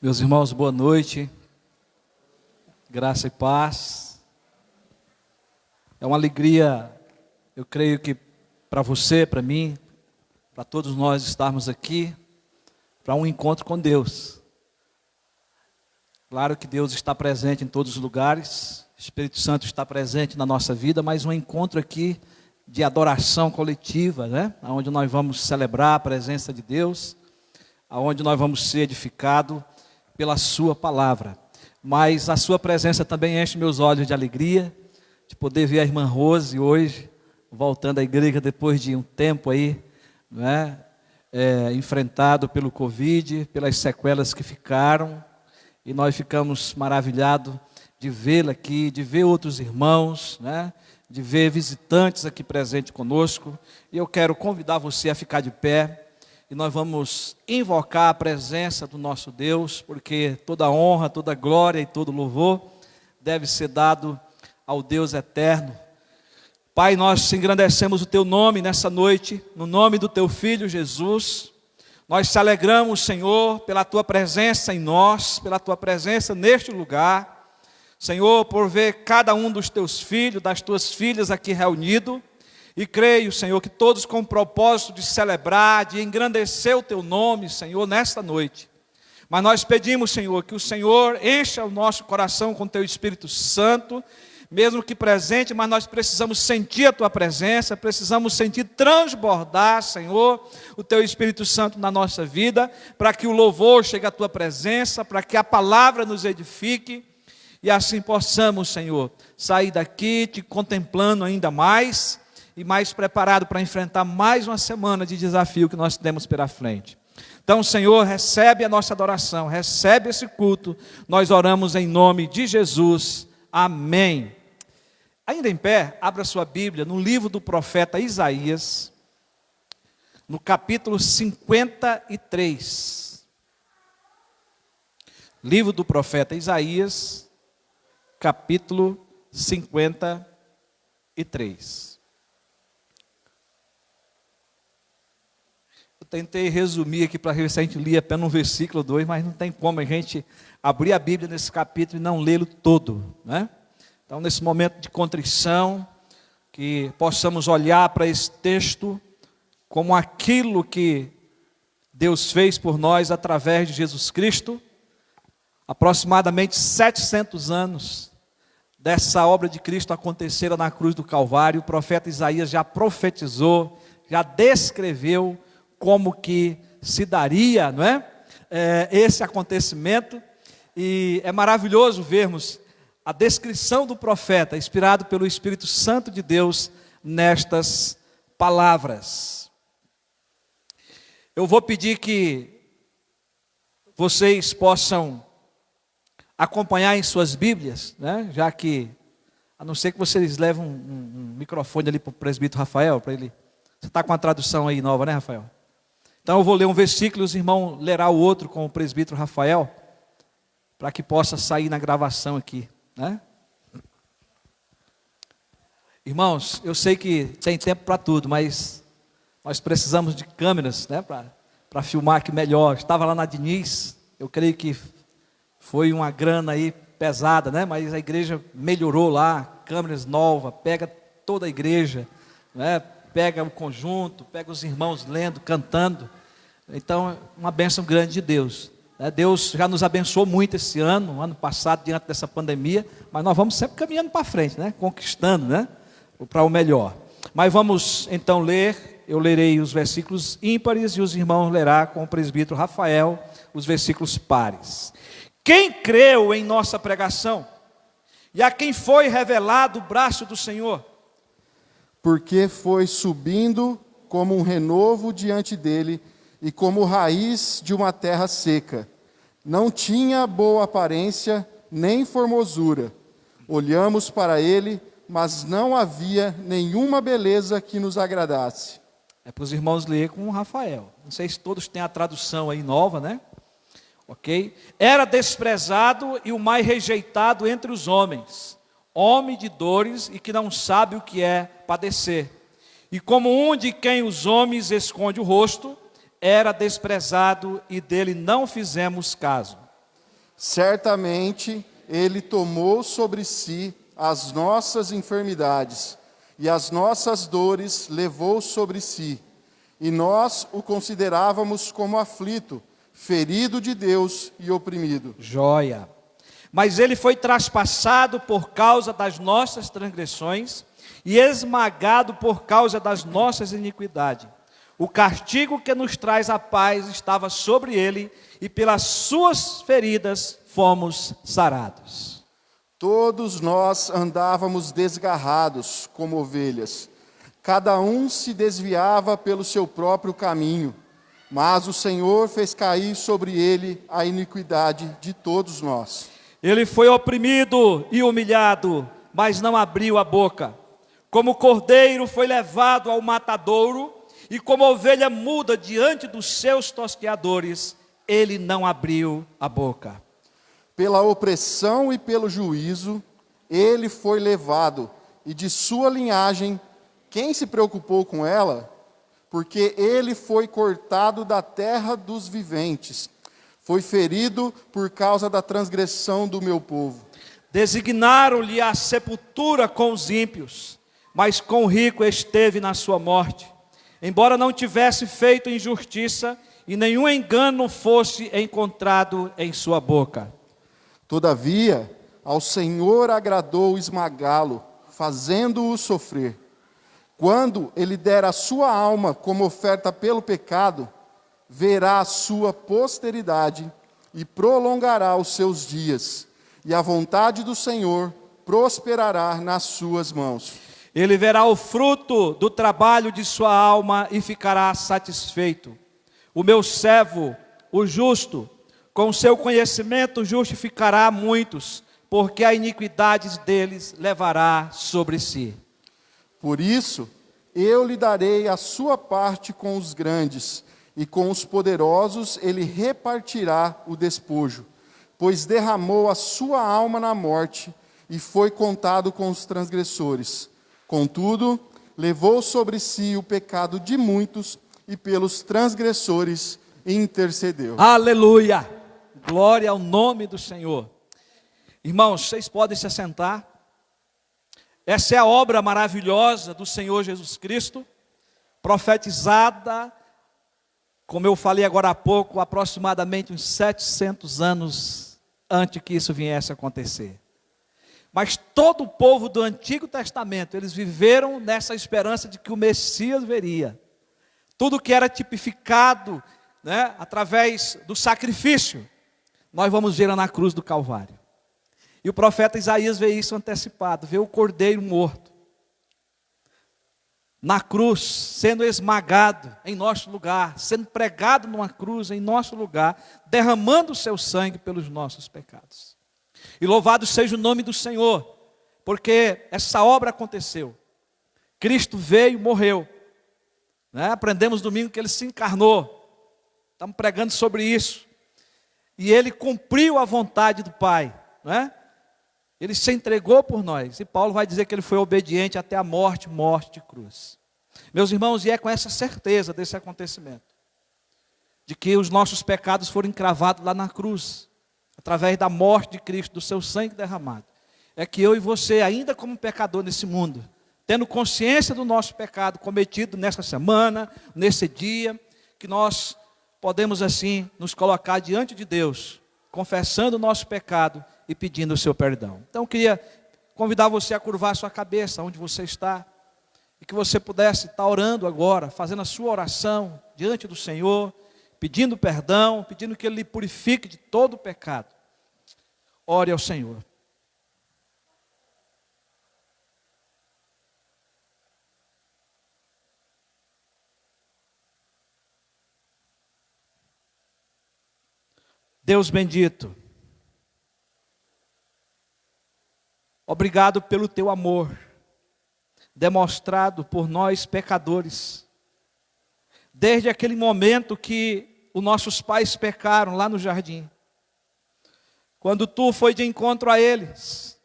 Meus irmãos, boa noite, graça e paz. É uma alegria, eu creio que para você, para mim, para todos nós estarmos aqui, para um encontro com Deus. Claro que Deus está presente em todos os lugares, o Espírito Santo está presente na nossa vida, mas um encontro aqui de adoração coletiva, né? Onde nós vamos celebrar a presença de Deus, onde nós vamos ser edificados pela sua palavra. Mas a sua presença também enche meus olhos de alegria, de poder ver a irmã Rose hoje, voltando à igreja depois de um tempo aí, né? Enfrentado pelo Covid, pelas sequelas que ficaram, e nós ficamos maravilhados de vê-la aqui, de ver outros irmãos, né? De ver visitantes aqui presentes conosco, e eu quero convidar você a ficar de pé, e nós vamos invocar a presença do nosso Deus, porque toda honra, toda glória e todo louvor deve ser dado ao Deus eterno. Pai, nós engrandecemos o Teu nome nessa noite, no nome do Teu Filho Jesus. Nós te alegramos, Senhor, pela Tua presença em nós, pela Tua presença neste lugar. Senhor, por ver cada um dos Teus filhos, das Tuas filhas aqui reunido. E creio, Senhor, que todos com o propósito de celebrar, de engrandecer o Teu nome, Senhor, nesta noite. Mas nós pedimos, Senhor, que o Senhor encha o nosso coração com o Teu Espírito Santo, mesmo que presente, mas nós precisamos sentir a Tua presença, precisamos sentir transbordar, Senhor, o Teu Espírito Santo na nossa vida, para que o louvor chegue à Tua presença, para que a palavra nos edifique, e assim possamos, Senhor, sair daqui Te contemplando ainda mais, e mais preparado para enfrentar mais uma semana de desafio que nós temos pela frente. Então, Senhor, recebe a nossa adoração, recebe esse culto, nós oramos em nome de Jesus, amém. Ainda em pé, abra sua Bíblia no livro do profeta Isaías, no capítulo 53. Livro do profeta Isaías, capítulo 53. Tentei resumir aqui para ver se a gente lia apenas no versículo 2, mas não tem como a gente abrir a Bíblia nesse capítulo e não lê-lo todo, né? Então, nesse momento de contrição, que possamos olhar para esse texto como aquilo que Deus fez por nós através de Jesus Cristo, aproximadamente 700 anos dessa obra de Cristo acontecera na cruz do Calvário. O profeta Isaías já profetizou, já descreveu como que se daria, não é? Esse acontecimento, e é maravilhoso vermos a descrição do profeta, inspirado pelo Espírito Santo de Deus, nestas palavras. Eu vou pedir que vocês possam acompanhar em suas Bíblias, né? Já que, a não ser que vocês levem um microfone ali para o presbítero Rafael, para ele. Você está com a tradução aí nova, né, Rafael? Então eu vou ler um versículo e os irmãos lerá o outro com o presbítero Rafael, para que possa sair na gravação aqui, né? Irmãos, eu sei que tem tempo para tudo, mas nós precisamos de câmeras, né, para filmar aqui melhor. Estava lá na Diniz, eu creio que foi uma grana aí pesada, né? Mas a igreja melhorou lá, câmeras novas, pega toda a igreja, né? Pega o conjunto, pega os irmãos lendo, cantando. Então, uma bênção grande de Deus. Deus já nos abençoou muito esse ano passado, diante dessa pandemia, mas nós vamos sempre caminhando para frente, né? Conquistando, né? Para o melhor. Mas vamos então ler, eu lerei os versículos ímpares e os irmãos lerá com o presbítero Rafael os versículos pares. Quem creu em nossa pregação? E a quem foi revelado o braço do Senhor? Porque foi subindo como um renovo diante dele e como raiz de uma terra seca. Não tinha boa aparência, nem formosura. Olhamos para ele, mas não havia nenhuma beleza que nos agradasse. É para os irmãos ler com o Rafael. Não sei se todos têm a tradução aí nova, né? Ok? Era desprezado e o mais rejeitado entre os homens, homem de dores e que não sabe o que é padecer. E como um de quem os homens esconde o rosto, era desprezado e dele não fizemos caso. Certamente ele tomou sobre si as nossas enfermidades e as nossas dores levou sobre si. E nós o considerávamos como aflito, ferido de Deus e oprimido. Joia. Mas ele foi traspassado por causa das nossas transgressões e esmagado por causa das nossas iniquidades. O castigo que nos traz a paz estava sobre ele, e pelas suas feridas fomos sarados. Todos nós andávamos desgarrados como ovelhas. Cada um se desviava pelo seu próprio caminho, mas o Senhor fez cair sobre ele a iniquidade de todos nós. Ele foi oprimido e humilhado, mas não abriu a boca. Como cordeiro foi levado ao matadouro, e como ovelha muda diante dos seus tosqueadores, ele não abriu a boca. Pela opressão e pelo juízo, ele foi levado, e de sua linhagem, quem se preocupou com ela? Porque ele foi cortado da terra dos viventes, foi ferido por causa da transgressão do meu povo. Designaram-lhe a sepultura com os ímpios, mas com o rico esteve na sua morte, embora não tivesse feito injustiça, e nenhum engano fosse encontrado em sua boca. Todavia, ao Senhor agradou esmagá-lo, fazendo-o sofrer. Quando ele der a sua alma como oferta pelo pecado, verá a sua posteridade e prolongará os seus dias, e a vontade do Senhor prosperará nas suas mãos. Ele verá o fruto do trabalho de sua alma e ficará satisfeito. O meu servo, o justo, com seu conhecimento justificará muitos, porque a iniquidade deles levará sobre si. Por isso, eu lhe darei a sua parte com os grandes, e com os poderosos ele repartirá o despojo, pois derramou a sua alma na morte, e foi contado com os transgressores. Contudo, levou sobre si o pecado de muitos, e pelos transgressores intercedeu. Aleluia! Glória ao nome do Senhor. Irmãos, vocês podem se assentar. Essa é a obra maravilhosa do Senhor Jesus Cristo, profetizada, como eu falei agora há pouco, aproximadamente uns 700 anos antes que isso viesse a acontecer. Mas todo o povo do Antigo Testamento, eles viveram nessa esperança de que o Messias viria. Tudo que era tipificado, né, através do sacrifício, nós vamos ver na cruz do Calvário. E o profeta Isaías vê isso antecipado, vê o cordeiro morto, na cruz, sendo esmagado em nosso lugar, sendo pregado numa cruz em nosso lugar, derramando o seu sangue pelos nossos pecados. E louvado seja o nome do Senhor, porque essa obra aconteceu. Cristo veio, morreu. Né? Aprendemos domingo que ele se encarnou. Estamos pregando sobre isso. E ele cumpriu a vontade do Pai. Né? Ele se entregou por nós. E Paulo vai dizer que ele foi obediente até a morte, morte de cruz. Meus irmãos, e é com essa certeza desse acontecimento, de que os nossos pecados foram encravados lá na cruz, através da morte de Cristo, do seu sangue derramado, é que eu e você, ainda como pecador nesse mundo, tendo consciência do nosso pecado cometido nessa semana, nesse dia, que nós podemos assim nos colocar diante de Deus, confessando o nosso pecado e pedindo o seu perdão. Então eu queria convidar você a curvar sua cabeça onde você está, e que você pudesse estar orando agora, fazendo a sua oração diante do Senhor, pedindo perdão, pedindo que Ele lhe purifique de todo o pecado. Ore ao Senhor. Deus bendito, obrigado pelo teu amor, demonstrado por nós pecadores, desde aquele momento que os nossos pais pecaram lá no jardim, quando tu foi de encontro a eles,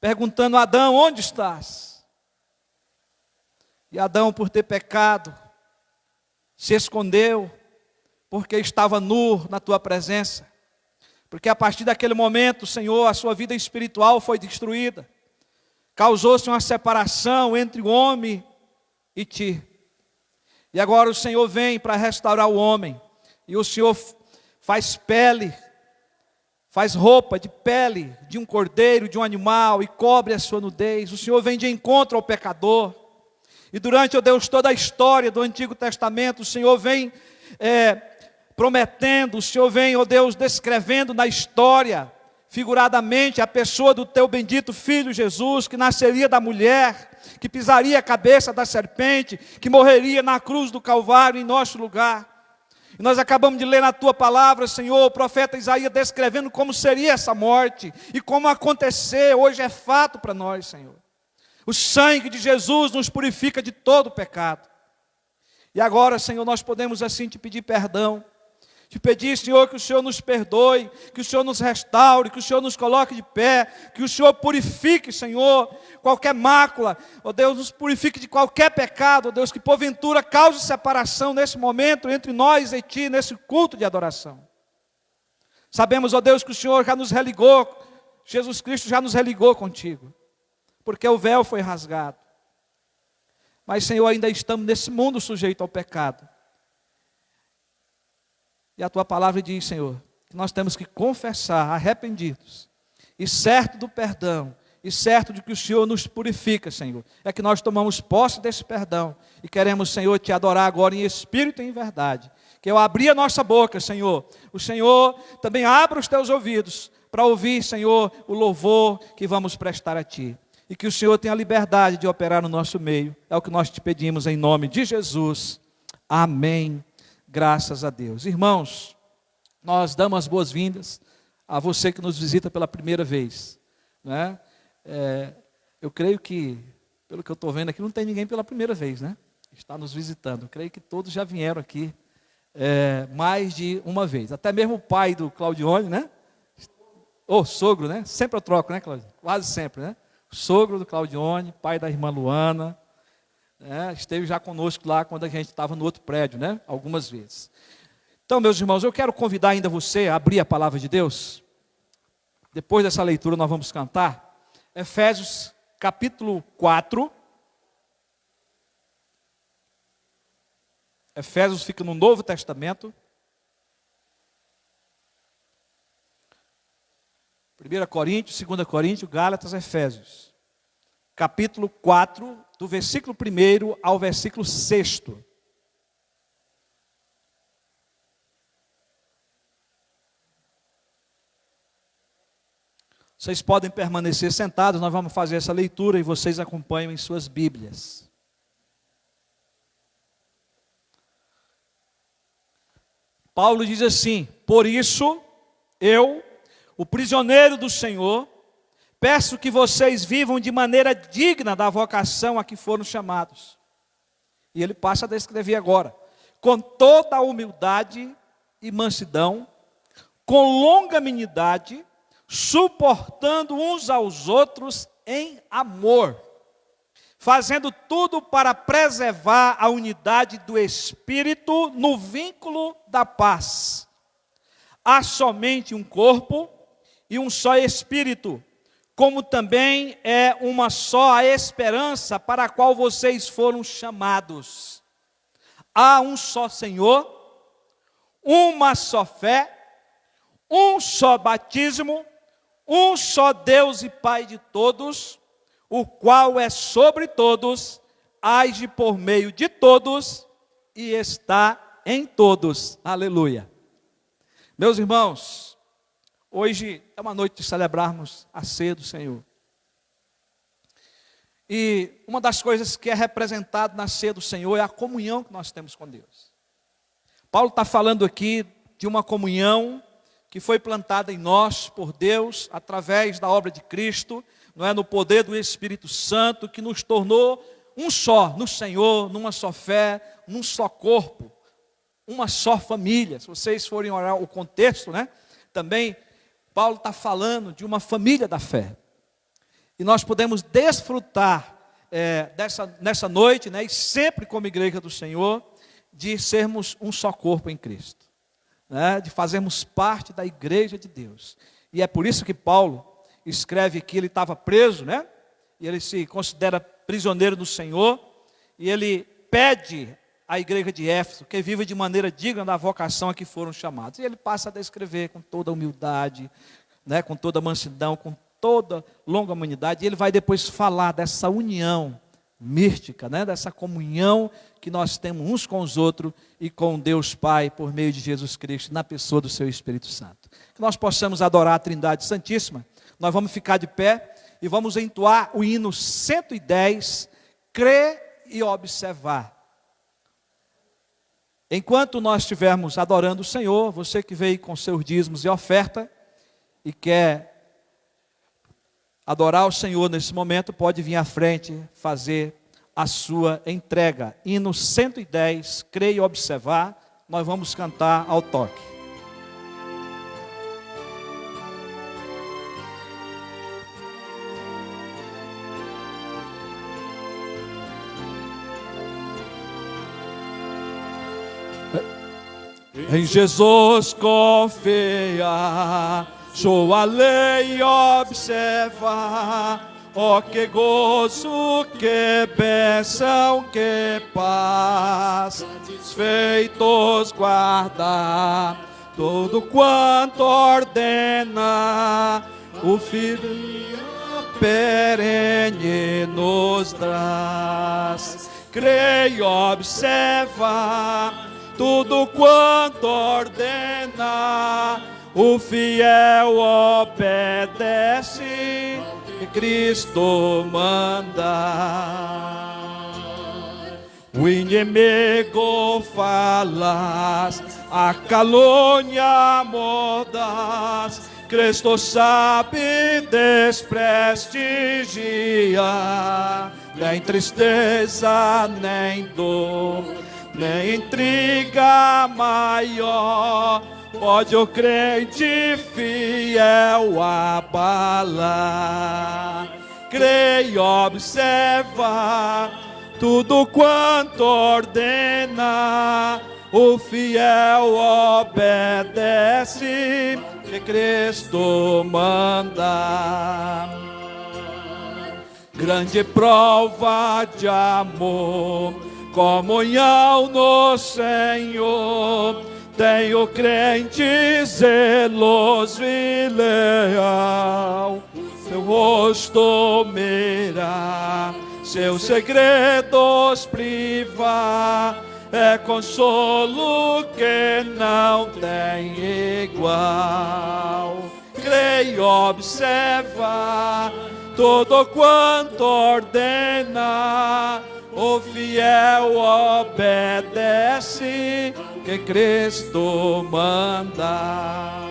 perguntando a Adão, onde estás? E Adão, por ter pecado, se escondeu, porque estava nu na tua presença. Porque a partir daquele momento, Senhor, a sua vida espiritual foi destruída. Causou-se uma separação entre o homem e ti. E agora o Senhor vem para restaurar o homem. E o Senhor faz pele, faz roupa de pele de um cordeiro, de um animal, e cobre a sua nudez. O Senhor vem de encontro ao pecador. E durante, ó Deus, toda a história do Antigo Testamento, o Senhor vem prometendo, o Senhor vem, ó Deus, descrevendo na história, figuradamente, a pessoa do teu bendito Filho Jesus, que nasceria da mulher, que pisaria a cabeça da serpente, que morreria na cruz do Calvário em nosso lugar. E nós acabamos de ler na tua palavra, Senhor, o profeta Isaías descrevendo como seria essa morte e como acontecer. Hoje é fato para nós, Senhor. O sangue de Jesus nos purifica de todo pecado. E agora, Senhor, nós podemos assim te pedir perdão. Te pedir, Senhor, que o Senhor nos perdoe, que o Senhor nos restaure, que o Senhor nos coloque de pé, que o Senhor purifique, Senhor, qualquer mácula, ó Deus, nos purifique de qualquer pecado, ó Deus, que porventura cause separação nesse momento entre nós e Ti, nesse culto de adoração. Sabemos, ó Deus, que o Senhor já nos religou, Jesus Cristo já nos religou contigo, porque o véu foi rasgado. Mas, Senhor, ainda estamos nesse mundo sujeito ao pecado. E a tua palavra diz, Senhor, que nós temos que confessar, arrependidos, e certo do perdão, e certo de que o Senhor nos purifica, Senhor. É que nós tomamos posse desse perdão, e queremos, Senhor, te adorar agora em espírito e em verdade. Que eu abri a nossa boca, Senhor, o Senhor também abra os teus ouvidos, para ouvir, Senhor, o louvor que vamos prestar a Ti. E que o Senhor tenha a liberdade de operar no nosso meio. É o que nós te pedimos em nome de Jesus. Amém. Graças a Deus. Irmãos, nós damos as boas-vindas a você que nos visita pela primeira vez, né? Eu creio que, pelo que eu estou vendo aqui, não tem ninguém pela primeira vez, né? Está nos visitando. Eu creio que todos já vieram aqui mais de uma vez. Até mesmo o pai do Claudione, né? Sogro, né? Sempre eu troco, né, Claudio? Quase sempre, né? O sogro do Claudione, pai da irmã Luana. Esteve já conosco lá quando a gente estava no outro prédio, né? Algumas vezes. Então, meus irmãos, eu quero convidar ainda você a abrir a palavra de Deus. Depois dessa leitura nós vamos cantar Efésios capítulo 4. Efésios fica no Novo Testamento. 1 Coríntios, 2 Coríntios, Gálatas, Efésios. Capítulo 4, do versículo 1 ao versículo 6. Vocês podem permanecer sentados, nós vamos fazer essa leitura e vocês acompanham em suas Bíblias. Paulo diz assim: por isso, eu, o prisioneiro do Senhor, peço que vocês vivam de maneira digna da vocação a que foram chamados. E ele passa a descrever agora: com toda a humildade e mansidão, com longanimidade, suportando uns aos outros em amor, fazendo tudo para preservar a unidade do Espírito no vínculo da paz. Há somente um corpo e um só Espírito, como também é uma só a esperança para a qual vocês foram chamados. Há um só Senhor, uma só fé, um só batismo, um só Deus e Pai de todos, o qual é sobre todos, age por meio de todos e está em todos. Aleluia. Meus irmãos, hoje é uma noite de celebrarmos a ceia do Senhor. E uma das coisas que é representada na ceia do Senhor é a comunhão que nós temos com Deus. Paulo está falando aqui de uma comunhão que foi plantada em nós por Deus, através da obra de Cristo, não é, no poder do Espírito Santo, que nos tornou um só no Senhor, numa só fé, num só corpo, uma só família. Se vocês forem olhar o contexto, né, também Paulo está falando de uma família da fé. E nós podemos desfrutar nessa noite, né, e sempre como igreja do Senhor, de sermos um só corpo em Cristo. né, de fazermos parte da igreja de Deus. E é por isso que Paulo escreve que ele estava preso, né? E ele se considera prisioneiro do Senhor, e ele pede à igreja de Éfeso que viva de maneira digna da vocação a que foram chamados. E ele passa a descrever com toda humildade, né, com toda mansidão, com toda longanimidade, e ele vai depois falar dessa união mística, né, dessa comunhão que nós temos uns com os outros e com Deus Pai por meio de Jesus Cristo, na pessoa do seu Espírito Santo. Que nós possamos adorar a Trindade Santíssima. Nós vamos ficar de pé e vamos entoar o hino 110, crer e observar. Enquanto nós estivermos adorando o Senhor, você que veio com seus dízimos e oferta e quer adorar o Senhor nesse momento, pode vir à frente fazer a sua entrega. Hino 110, crer e observar, nós vamos cantar ao toque. Em Jesus confia, sua lei observa, ó que gozo, que bênção, que paz, satisfeitos guarda, tudo quanto ordena, o Filho perene nos traz. Crê e observa, tudo quanto ordena, o fiel obedece, e Cristo manda. O inimigo falas, a calúnia mordaz, Cristo sabe desprestigia, nem tristeza, nem dor, nem intriga maior pode o crente fiel abalar. Crê e observa, tudo quanto ordena, o fiel obedece, que Cristo manda. Grande prova de amor, comunhão no Senhor, tem o crente zeloso e leal, seu rosto mirar, seus segredos privar, é consolo que não tem igual. Crê e observa, tudo quanto ordena, o fiel obedece, que Cristo manda.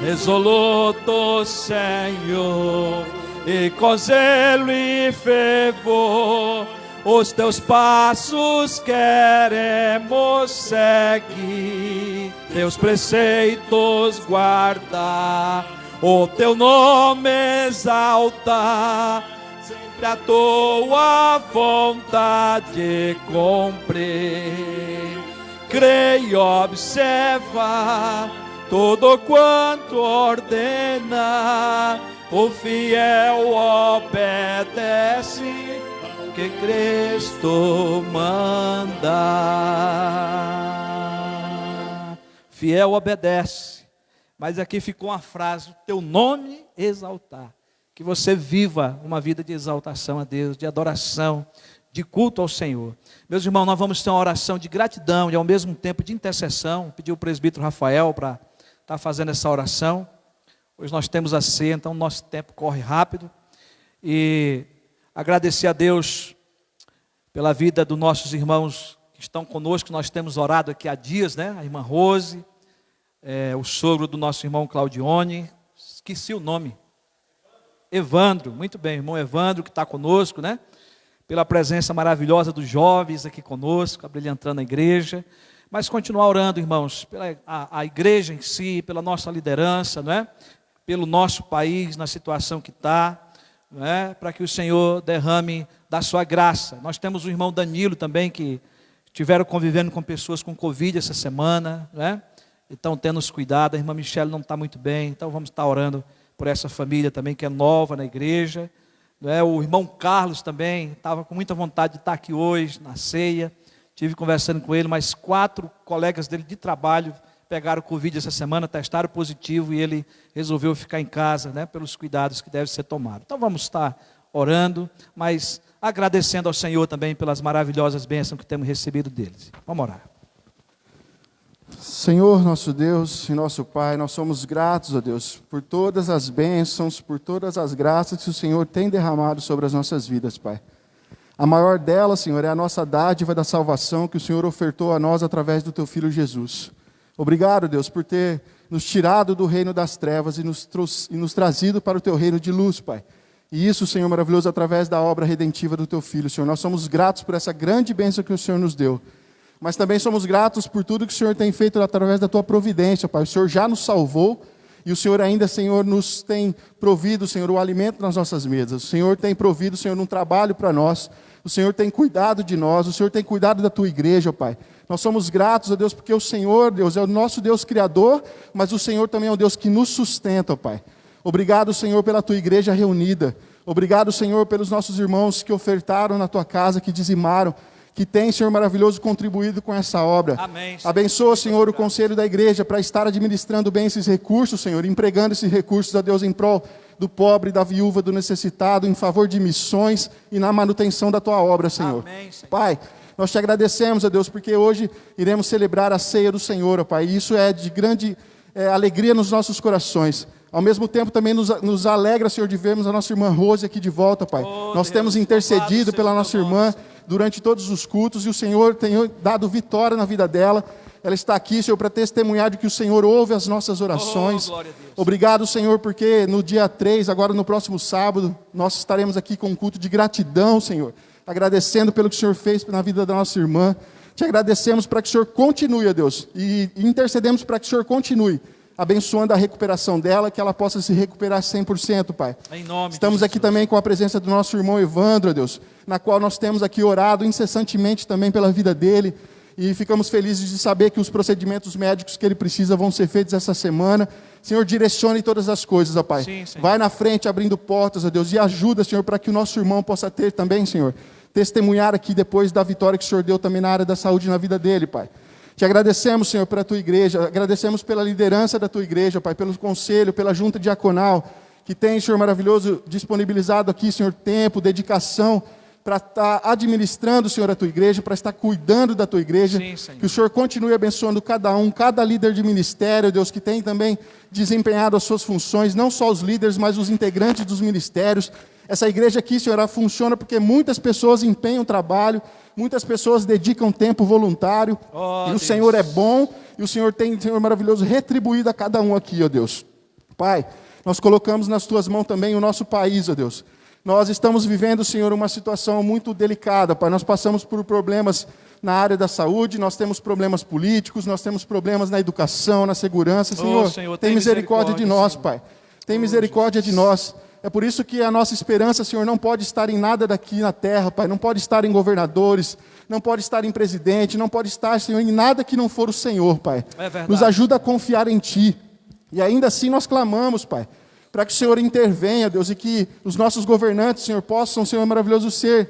Resoluto, Senhor, e com zelo e fervor, os teus passos queremos seguir, teus preceitos guardar, o teu nome exaltar, sempre a tua vontade cumprir. Crê e observa, tudo quanto ordena, o fiel obedece, que Cristo manda. Fiel obedece, mas aqui ficou uma frase, o teu nome exaltar. Que você viva uma vida de exaltação a Deus, de adoração, de culto ao Senhor. Meus irmãos, nós vamos ter uma oração de gratidão e ao mesmo tempo de intercessão. Pedi o presbítero Rafael para estar fazendo essa oração. Hoje nós temos a ceia, então nosso tempo corre rápido. E agradecer a Deus pela vida dos nossos irmãos que estão conosco, nós temos orado aqui há dias, né? A irmã Rose, o sogro do nosso irmão Claudione, esqueci o nome. Evandro, muito bem, irmão Evandro que está conosco, né? Pela presença maravilhosa dos jovens aqui conosco, abrilhantando a igreja. mas continuar orando, irmãos, pela a igreja em si, pela nossa liderança, não é? Pelo nosso país, na situação que está, não é? Para que o Senhor derrame da sua graça. Nós temos o irmão Danilo também, que estiveram convivendo com pessoas com Covid essa semana, não é? Então, tendo os cuidados. A irmã Michele não está muito bem, então vamos estar orando por essa família também, que é nova na igreja. Não é? O irmão Carlos também estava com muita vontade de estar aqui hoje, na ceia. Estive conversando com ele, mas 4 colegas dele de trabalho pegaram Covid essa semana, testaram positivo e ele resolveu ficar em casa, né, pelos cuidados que devem ser tomados. Então vamos estar orando, mas agradecendo ao Senhor também pelas maravilhosas bênçãos que temos recebido deles. Vamos orar. Senhor, nosso Deus e nosso Pai, nós somos gratos a Deus por todas as bênçãos, por todas as graças que o Senhor tem derramado sobre as nossas vidas, Pai. A maior delas, Senhor, é a nossa dádiva da salvação que o Senhor ofertou a nós através do Teu Filho Jesus. Obrigado, Deus, por ter nos tirado do reino das trevas e nos trazido para o Teu reino de luz, Pai. E isso, Senhor, maravilhoso, através da obra redentiva do Teu Filho, Senhor. Nós somos gratos por essa grande bênção que o Senhor nos deu. Mas também somos gratos por tudo que o Senhor tem feito através da Tua providência, Pai. O Senhor já nos salvou e o Senhor ainda, Senhor, nos tem provido, Senhor, o alimento nas nossas mesas. O Senhor tem provido, Senhor, um trabalho para nós. O Senhor tem cuidado de nós. O Senhor tem cuidado da Tua igreja, Pai. Nós somos gratos a Deus porque o Senhor, Deus, é o nosso Deus criador, mas o Senhor também é o Deus que nos sustenta, Pai. Obrigado, Senhor, pela Tua igreja reunida. Obrigado, Senhor, pelos nossos irmãos que ofertaram na Tua casa, que dizimaram, que tem, Senhor maravilhoso, contribuído com essa obra. Amém, Senhor. Abençoa, Senhor, o conselho da igreja para estar administrando bem esses recursos, Senhor, empregando esses recursos, a Deus, em prol do pobre, da viúva, do necessitado, em favor de missões e na manutenção da Tua obra, Senhor. Amém, Senhor. Pai, nós Te agradecemos, a Deus, porque hoje iremos celebrar a ceia do Senhor, ó Pai, e isso é de grande alegria nos nossos corações. Ao mesmo tempo também nos alegra, Senhor, de vermos a nossa irmã Rose aqui de volta, Pai. Nós Deus, temos intercedido louvado pela seja nossa teu nome, irmã Senhor. durante todos os cultos, e o Senhor tem dado vitória na vida dela. Ela está aqui, Senhor, para testemunhar de que o Senhor ouve as nossas orações. Glória a Deus. Obrigado, Senhor, porque no dia 3, agora no próximo sábado, nós estaremos aqui com um culto de gratidão, Senhor, agradecendo pelo que o Senhor fez na vida da nossa irmã. Te agradecemos para que o Senhor continue, ó Deus, e intercedemos para que o Senhor continue abençoando a recuperação dela, que ela possa se recuperar 100%, Pai. Em nome Estamos de aqui Jesus. também com a presença do nosso irmão Evandro, ó Deus, na qual nós temos aqui orado incessantemente também pela vida dele, e ficamos felizes de saber que os procedimentos médicos que ele precisa vão ser feitos essa semana. Senhor, direcione todas as coisas, ó Pai. Sim, Senhor. Vai na frente abrindo portas, ó Deus, e ajuda, Senhor, para que o nosso irmão possa ter também, Senhor, testemunhar aqui depois da vitória que o Senhor deu também na área da saúde na vida dele, Pai. Te agradecemos, Senhor, pela Tua igreja, agradecemos pela liderança da Tua igreja, Pai, pelo conselho, pela junta diaconal, que tem, Senhor maravilhoso, disponibilizado aqui, Senhor, tempo, dedicação, para estar administrando, Senhor, a Tua igreja, para estar cuidando da Tua igreja. Sim, Senhor. Que o Senhor continue abençoando cada um, cada líder de ministério, Deus, que tem também desempenhado as suas funções, não só os líderes, mas os integrantes dos ministérios. Essa igreja aqui, Senhor, ela funciona porque muitas pessoas empenham trabalho, muitas pessoas dedicam tempo voluntário, Oh, e o Deus. Senhor é bom, e o Senhor tem, Senhor maravilhoso, retribuído a cada um aqui, ó Deus. Pai, nós colocamos nas Tuas mãos também o nosso país, ó Deus. Nós estamos vivendo, Senhor, uma situação muito delicada, Pai. Nós passamos por problemas na área da saúde, nós temos problemas políticos, nós temos problemas na educação, na segurança. Senhor, Senhor, tem misericórdia de nós, Senhor. Pai. Tem misericórdia de nós. É por isso que a nossa esperança, Senhor, não pode estar em nada daqui na terra, Pai. Não pode estar em governadores, não pode estar em presidente, não pode estar, Senhor, em nada que não for o Senhor, Pai. É verdade. Nos ajuda a confiar em Ti. E ainda assim nós clamamos, Pai, para que o Senhor intervenha, Deus, e que os nossos governantes, Senhor, possam, Senhor maravilhoso, ser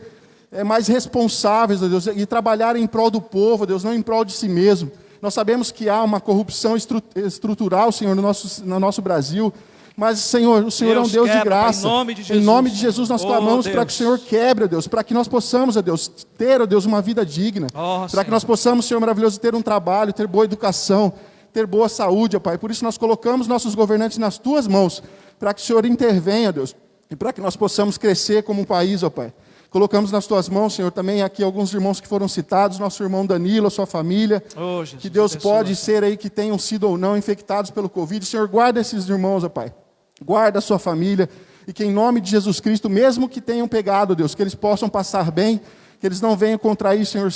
mais responsáveis, Deus, e trabalhar em prol do povo, Deus, não em prol de si mesmo. Nós sabemos que há uma corrupção estrutural, Senhor, no nosso Brasil, mas, Senhor, o Senhor é um Deus de quebra, graça. Pai, em nome de Jesus. Em nome de Jesus nós Oh, clamamos Deus. para que o Senhor quebre, Deus, para que nós possamos, Deus, ter, Deus, uma vida digna, Oh, para Senhor. que nós possamos, Senhor maravilhoso, ter um trabalho, ter boa educação, ter boa saúde, ó Pai. Por isso nós colocamos nossos governantes nas Tuas mãos, para que o Senhor intervenha, Deus, e para que nós possamos crescer como um país, ó Pai. Colocamos nas Tuas mãos, Senhor, também aqui alguns irmãos que foram citados, nosso irmão Danilo, a sua família, Oh, Jesus, que Deus abençoa. pode ser aí que tenham sido ou não infectados pelo Covid. Senhor, guarda esses irmãos, ó Pai. Guarda a sua família, e que em nome de Jesus Cristo, mesmo que tenham pegado, Deus, que eles possam passar bem, que eles não venham contrair, Senhor,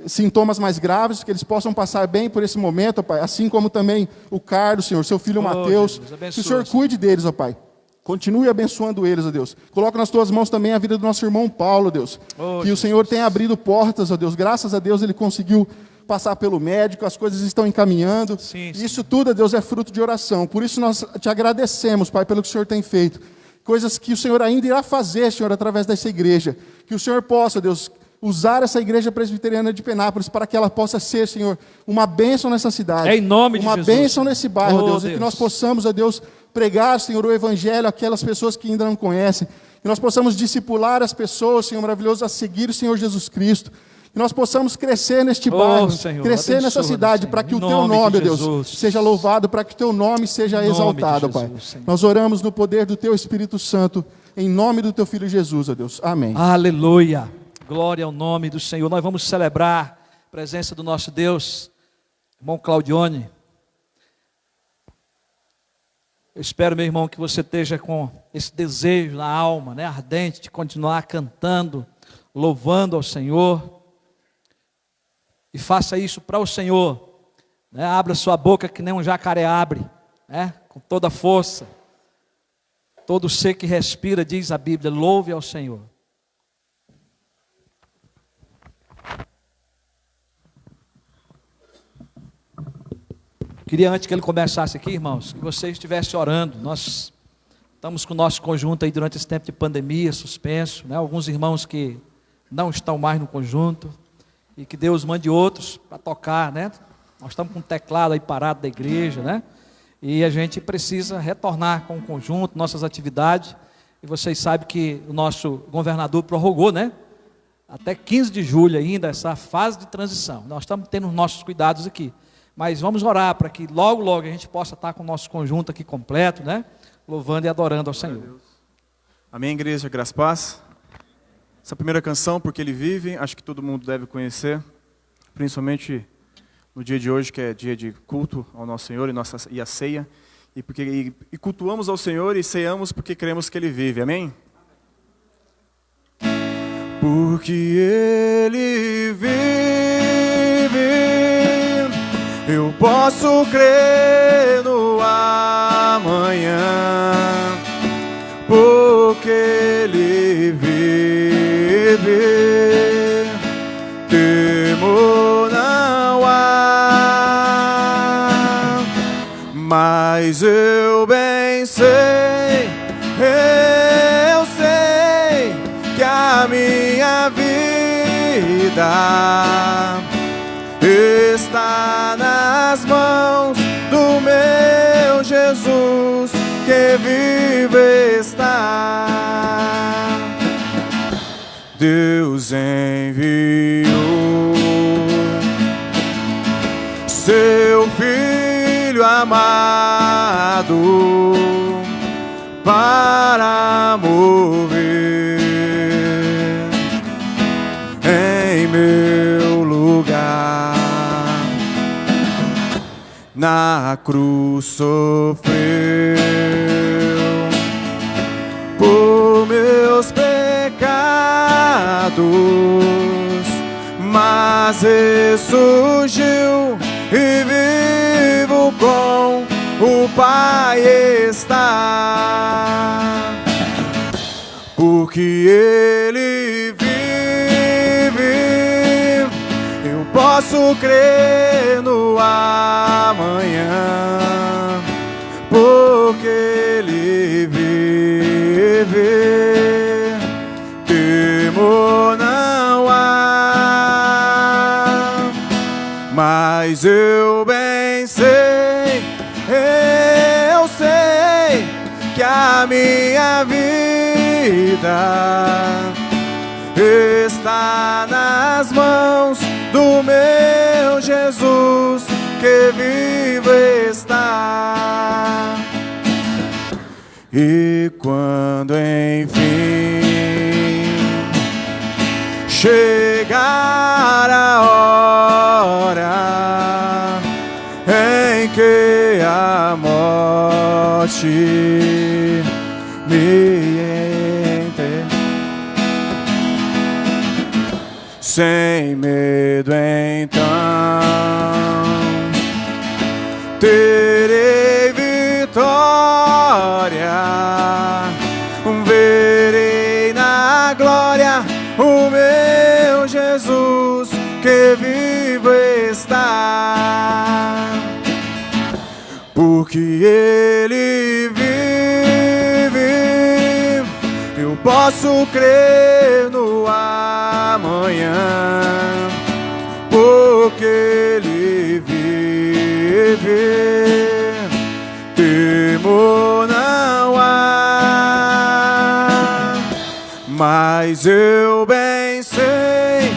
sintomas mais graves, que eles possam passar bem por esse momento, ó Pai, assim como também o Carlos, Senhor, seu filho Mateus, que o Senhor cuide deles, ó Pai. Continue abençoando eles, ó Deus. Coloca nas tuas mãos também a vida do nosso irmão Paulo, Deus. Que o Senhor tenha abrido portas, ó Deus. Graças a Deus ele conseguiu passar pelo médico, as coisas estão encaminhando. Sim. Isso tudo, ó Deus, é fruto de oração. Por isso nós te agradecemos, Pai, pelo que o Senhor tem feito. Coisas que o Senhor ainda irá fazer, Senhor, através dessa igreja. Que o Senhor possa, Deus, usar essa igreja presbiteriana de Penápolis para que ela possa ser, Senhor, uma bênção nessa cidade. Em nome de Jesus. Uma bênção nesse bairro, ó Deus. E que nós possamos, ó Deus, pregar, Senhor, o Evangelho àquelas pessoas que ainda não conhecem. Que nós possamos discipular as pessoas, Senhor maravilhoso, a seguir o Senhor Jesus Cristo. Que nós possamos crescer neste bairro, Senhor, crescer nessa cidade, para que o Teu nome, ó Deus, seja louvado, para que o Teu nome seja exaltado, Pai. Senhor. Nós oramos no poder do Teu Espírito Santo, em nome do Teu Filho Jesus, ó Deus. Amém. Aleluia. Glória ao nome do Senhor. Nós vamos celebrar a presença do nosso Deus. Irmão Claudione, eu espero, meu irmão, que você esteja com esse desejo na alma, né, ardente, de continuar cantando, louvando ao Senhor. E faça isso para o Senhor, né? Abra sua boca que nem um jacaré abre, né? Com toda a força. Todo ser que respira, diz a Bíblia, louve ao Senhor. Queria, antes que ele começasse aqui, irmãos, que você estivesse orando. Nós estamos com o nosso conjunto aí durante esse tempo de pandemia, suspenso, né? Alguns irmãos que não estão mais no conjunto, e que Deus mande outros para tocar, né? Nós estamos com um teclado aí parado da igreja, né? E a gente precisa retornar com o conjunto, nossas atividades. E vocês sabem que o nosso governador prorrogou, né? Até 15 de julho ainda, essa fase de transição. Nós estamos tendo os nossos cuidados aqui. Mas vamos orar para que logo, logo a gente possa estar com o nosso conjunto aqui completo, né? Louvando e adorando ao Senhor. Amém, igreja, graça e paz. Essa primeira canção, Porque Ele Vive, acho que todo mundo deve conhecer, principalmente no dia de hoje, que é dia de culto ao nosso Senhor e a ceia. E cultuamos ao Senhor e ceamos porque cremos que Ele vive, amém? Porque Ele vive, eu posso crer no amanhã, porque Ele vive, temor não há, mas eu bem sei, que a minha vida está nas mãos do meu Jesus, que vive está. Deus enviou seu Filho amado para morrer em meu lugar. Na cruz sofreu por meus pecados, mas ressurgiu e vivo com o Pai está. Porque Ele vive, eu posso crer no amanhã, porque Ele vive, temor não há, mas eu bem sei, que a minha vida está nas mãos do meu Jesus, que vive está. E quando enfim chegar a hora em que a morte me enterra, sem medo porque Ele vive, eu posso crer no amanhã, porque Ele vive, temor não há. Mas eu bem sei,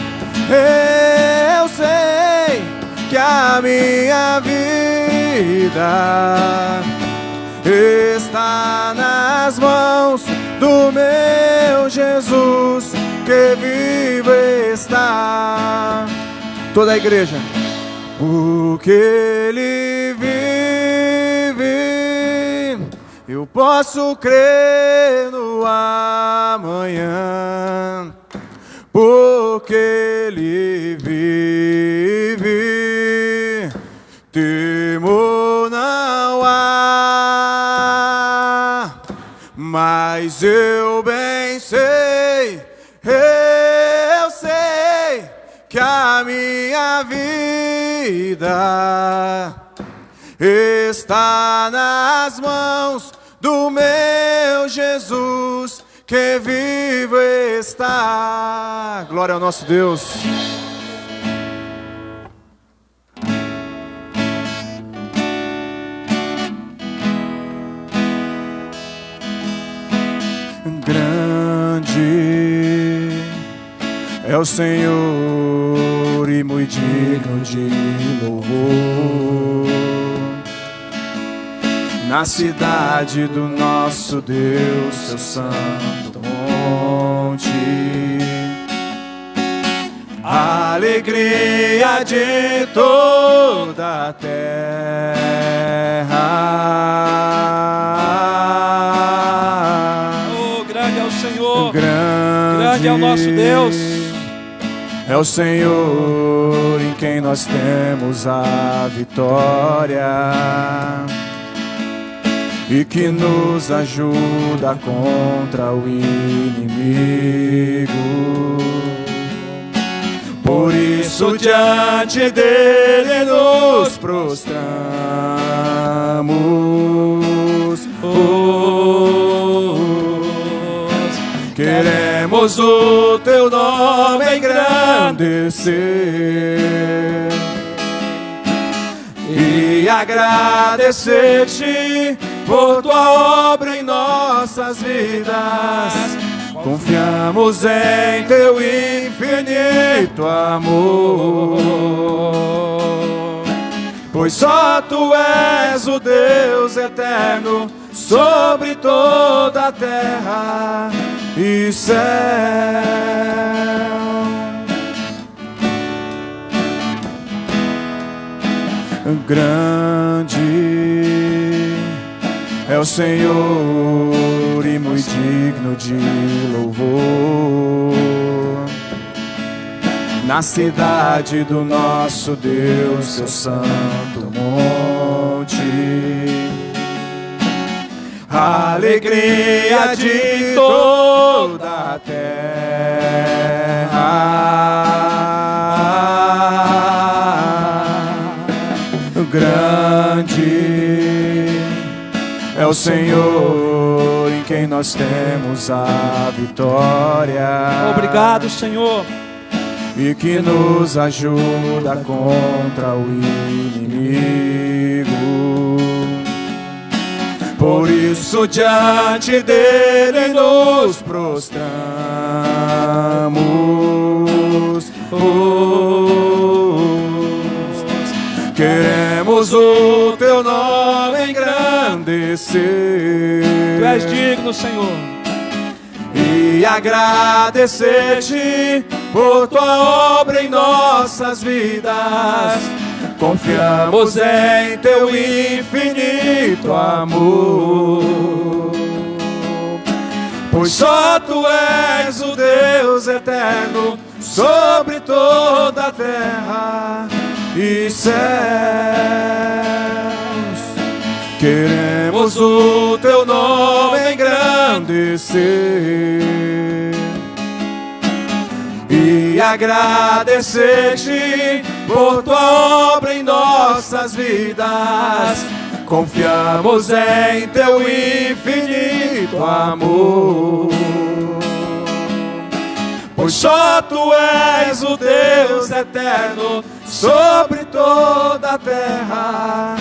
eu sei que a minha vida está nas mãos do meu Jesus, que vivo está. Toda a igreja. Porque Ele vive, eu posso crer no amanhã, porque Ele vive, temor não há. Mas eu bem sei, eu sei que a minha vida está nas mãos do meu Jesus, que vivo está. Glória ao nosso Deus. Grande é o Senhor e muito digno de louvor, na cidade do nosso Deus, seu santo monte. A alegria de toda a terra. Oh, grande é o Senhor, Grande é o nosso Deus. É o Senhor em quem nós temos a vitória e que nos ajuda contra o inimigo. Por isso diante dele nos prostramos, queremos o teu nome engrandecer e agradecer-te por tua obra em nossas vidas. Confiamos em teu infinito amor, pois só tu és o Deus eterno sobre toda a terra e céu. Grande é o Senhor e muito digno de louvor, na cidade do nosso Deus, seu santo monte. A alegria de toda a terra. Grande é o Senhor em quem nós temos a vitória. Obrigado, Senhor. E que nos ajuda contra o inimigo. Por isso diante dele nos prostramos, queremos o teu nome engrandecer. Tu és digno, Senhor, e agradecer-te por tua obra em nossas vidas. Confiamos em teu infinito amor, pois só tu és o Deus eterno sobre toda a terra e céus. Queremos o teu nome engrandecer e agradecer-te por tua obra em nossas vidas. confiamos em teu infinito amor. Pois só tu és o Deus eterno sobre toda a terra.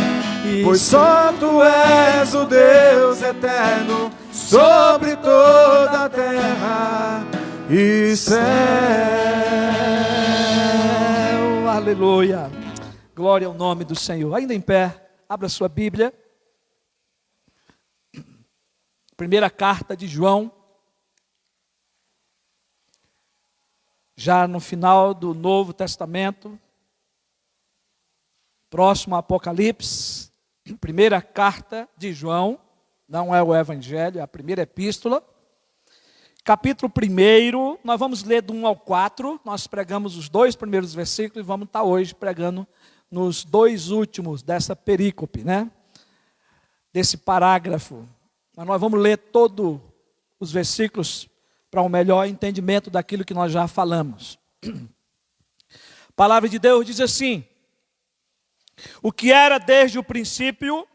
Pois só tu és o Deus eterno sobre toda a terra e céu. Aleluia. Glória ao nome do Senhor. Ainda em pé, abra sua Bíblia. Primeira carta de João. Já no final do Novo Testamento, próximo ao Apocalipse, primeira carta de João, não é o Evangelho, é a primeira epístola. Capítulo 1, nós vamos ler do 1 ao 4, nós pregamos os 2 primeiros versículos e vamos estar hoje pregando nos 2 últimos dessa perícope, né? Desse parágrafo. Mas nós vamos ler todos os versículos para um melhor entendimento daquilo que nós já falamos. A palavra de Deus diz assim: o que era desde o princípio,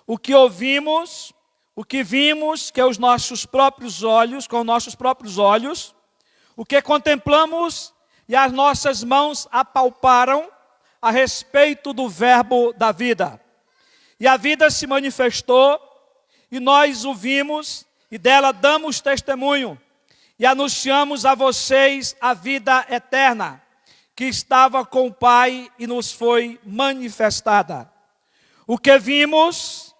o que ouvimos, o que vimos, que é os nossos próprios olhos, com nossos próprios olhos, o que contemplamos e as nossas mãos apalparam a respeito do verbo da vida. E a vida se manifestou, e nós o vimos, e dela damos testemunho, e anunciamos a vocês a vida eterna, que estava com o Pai e nos foi manifestada. O que vimos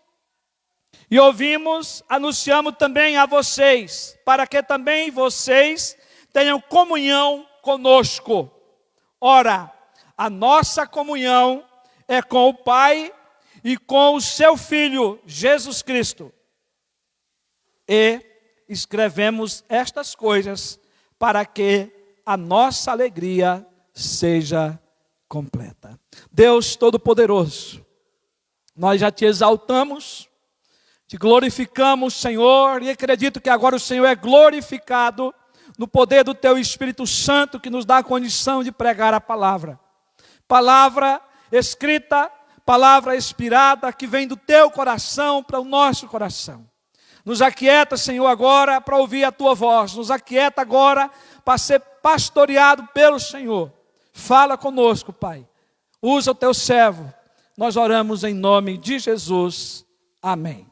e ouvimos, anunciamos também a vocês, para que também vocês tenham comunhão conosco. Ora, a nossa comunhão é com o Pai e com o seu Filho, Jesus Cristo. E escrevemos estas coisas para que a nossa alegria seja completa. Deus Todo-Poderoso, nós já te exaltamos, te glorificamos, Senhor, e acredito que agora o Senhor é glorificado no poder do teu Espírito Santo, que nos dá a condição de pregar a palavra. Palavra escrita, palavra inspirada, que vem do teu coração para o nosso coração. Nos aquieta, Senhor, agora para ouvir a tua voz. Nos aquieta agora para ser pastoreado pelo Senhor. Fala conosco, Pai. Usa o teu servo. Nós oramos em nome de Jesus. Amém.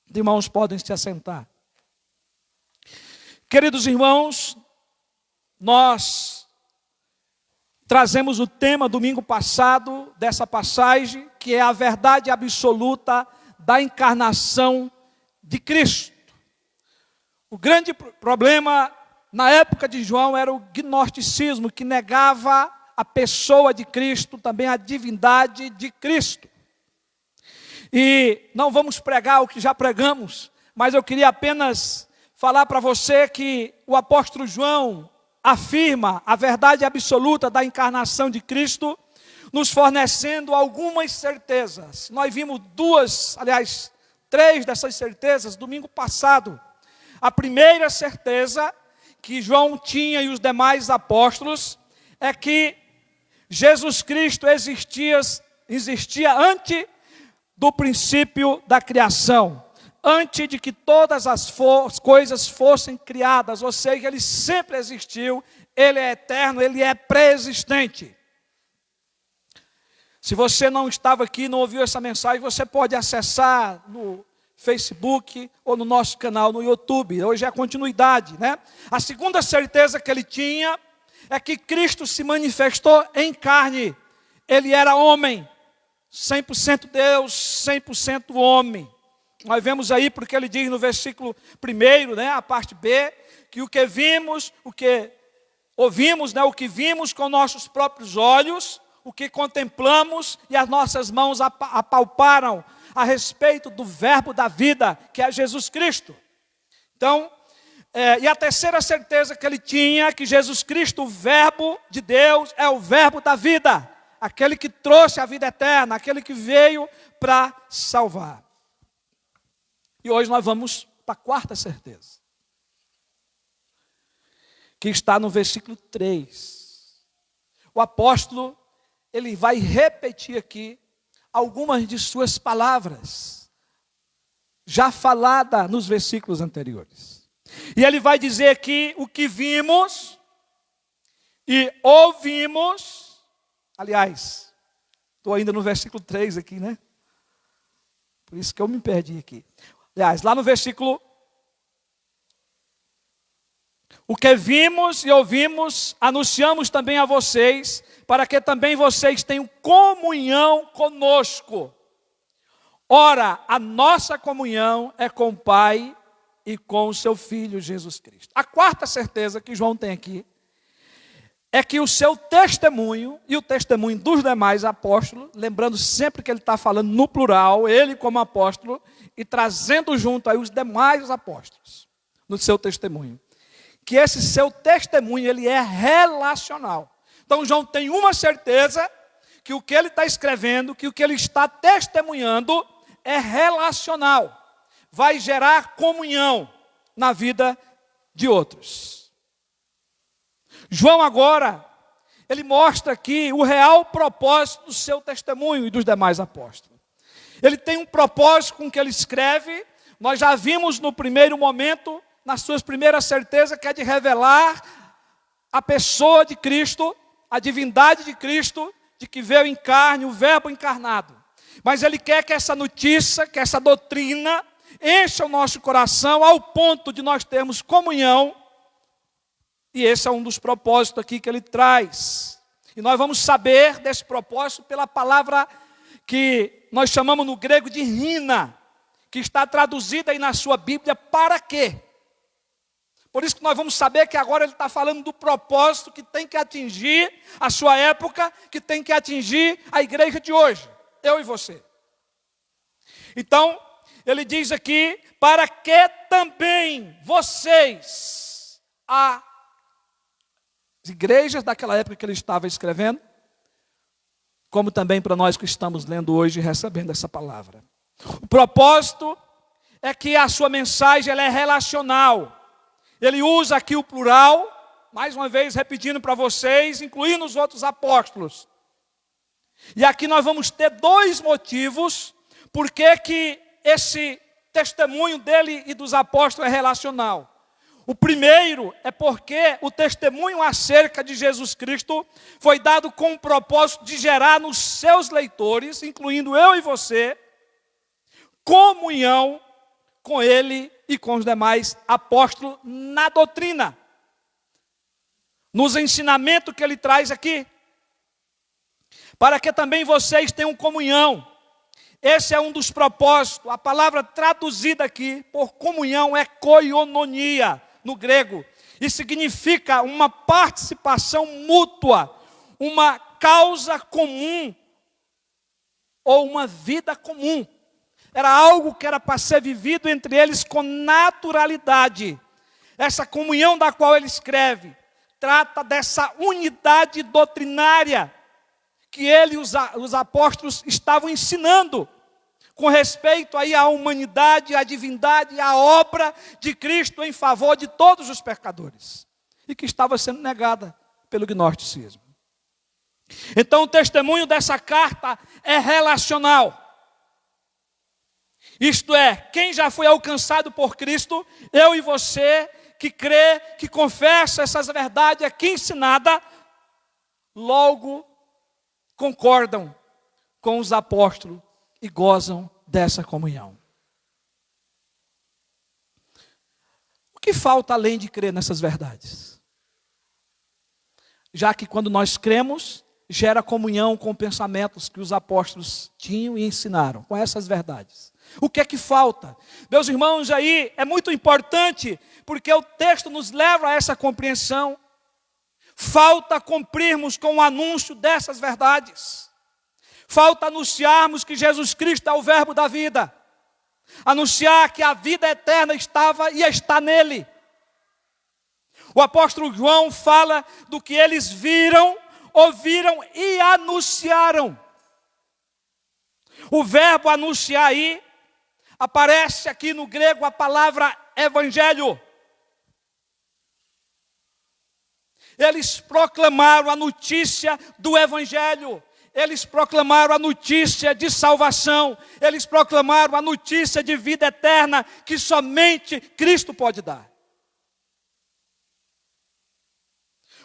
Os irmãos podem se assentar. Queridos irmãos, nós trazemos o tema domingo passado dessa passagem, que é a verdade absoluta da encarnação de Cristo. O grande problema na época de João era o gnosticismo, que negava a pessoa de Cristo, também a divindade de Cristo. E não vamos pregar o que já pregamos, mas eu queria apenas falar para você que o apóstolo João afirma a verdade absoluta da encarnação de Cristo, nos fornecendo algumas certezas. Nós vimos 3 dessas certezas domingo passado. A primeira certeza que João tinha e os demais apóstolos é que Jesus Cristo existia antes do princípio da criação, antes de que todas as coisas fossem criadas, ou seja, ele sempre existiu, ele é eterno, ele é pré-existente. Se você não estava aqui, não ouviu essa mensagem, você pode acessar no Facebook ou no nosso canal no YouTube. Hoje é a continuidade, né? A segunda certeza que ele tinha é que Cristo se manifestou em carne. Ele era homem, 100% Deus, 100% homem. Nós vemos aí porque ele diz no versículo 1, né, a parte B, que o que vimos, o que ouvimos, né, o que vimos com nossos próprios olhos, o que contemplamos e as nossas mãos apalparam a respeito do verbo da vida, que é Jesus Cristo. Então, e a terceira certeza que ele tinha, que Jesus Cristo, o verbo de Deus, é o verbo da vida, aquele que trouxe a vida eterna, aquele que veio para salvar. E hoje nós vamos para a quarta certeza, que está no versículo 3. O apóstolo, ele vai repetir aqui algumas de suas palavras, já falada nos versículos anteriores. E ele vai dizer que o que vimos e ouvimos, aliás, estou ainda no versículo 3 aqui, né? Por isso que eu me perdi aqui. Aliás, lá no versículo, o que vimos e ouvimos, anunciamos também a vocês, para que também vocês tenham comunhão conosco. Ora, a nossa comunhão é com o Pai e com o seu Filho Jesus Cristo. A quarta certeza que João tem aqui é que o seu testemunho e o testemunho dos demais apóstolos, lembrando sempre que ele está falando no plural, ele como apóstolo, e trazendo junto aí os demais apóstolos no seu testemunho, que esse seu testemunho ele é relacional. Então João tem uma certeza, que o que ele está escrevendo, que o que ele está testemunhando é relacional, vai gerar comunhão na vida de outros. João agora, ele mostra aqui o real propósito do seu testemunho e dos demais apóstolos. Ele tem um propósito com que ele escreve, nós já vimos no primeiro momento, nas suas primeiras certezas, que é de revelar a pessoa de Cristo, a divindade de Cristo, de que veio em carne, o verbo encarnado. Mas ele quer que essa notícia, que essa doutrina, encha o nosso coração ao ponto de nós termos comunhão. E esse é um dos propósitos aqui que ele traz. E nós vamos saber desse propósito pela palavra que nós chamamos no grego de rina, que está traduzida aí na sua Bíblia, para quê? Por isso que nós vamos saber que agora ele está falando do propósito que tem que atingir a sua época, que tem que atingir a igreja de hoje, eu e você. Então, ele diz aqui, para que também vocês, as igrejas daquela época que ele estava escrevendo, como também para nós que estamos lendo hoje e recebendo essa palavra. O propósito é que a sua mensagem ela é relacional. Ele usa aqui o plural, mais uma vez repetindo para vocês, incluindo os outros apóstolos. E aqui nós vamos ter dois motivos por que esse testemunho dele e dos apóstolos é relacional. O primeiro é porque o testemunho acerca de Jesus Cristo foi dado com o propósito de gerar nos seus leitores, incluindo eu e você, comunhão com ele e com os demais apóstolos na doutrina, nos ensinamentos que ele traz aqui, para que também vocês tenham comunhão. Esse é um dos propósitos. A palavra traduzida aqui por comunhão é koinonia no grego, e significa uma participação mútua, uma causa comum ou uma vida comum. Era algo que era para ser vivido entre eles com naturalidade. Essa comunhão da qual ele escreve trata dessa unidade doutrinária que ele e os apóstolos estavam ensinando com respeito aí à humanidade, à divindade, à obra de Cristo em favor de todos os pecadores, e que estava sendo negada pelo gnosticismo. Então o testemunho dessa carta é relacional. Isto é, quem já foi alcançado por Cristo, eu e você, que crê, que confessa essas verdades aqui ensinadas, logo concordam com os apóstolos e gozam dessa comunhão. O que falta além de crer nessas verdades? Já que quando nós cremos, gera comunhão com pensamentos que os apóstolos tinham e ensinaram, com essas verdades. O que é que falta? Meus irmãos, aí é muito importante, porque o texto nos leva a essa compreensão. Falta cumprirmos com o anúncio dessas verdades. Falta anunciarmos que Jesus Cristo é o verbo da vida. Anunciar que a vida eterna estava e está nele. O apóstolo João fala do que eles viram, ouviram e anunciaram. O verbo anunciar aí, aparece aqui no grego a palavra evangelho. Eles proclamaram a notícia do evangelho. eles proclamaram a notícia de salvação, eles proclamaram a notícia de vida eterna que somente Cristo pode dar.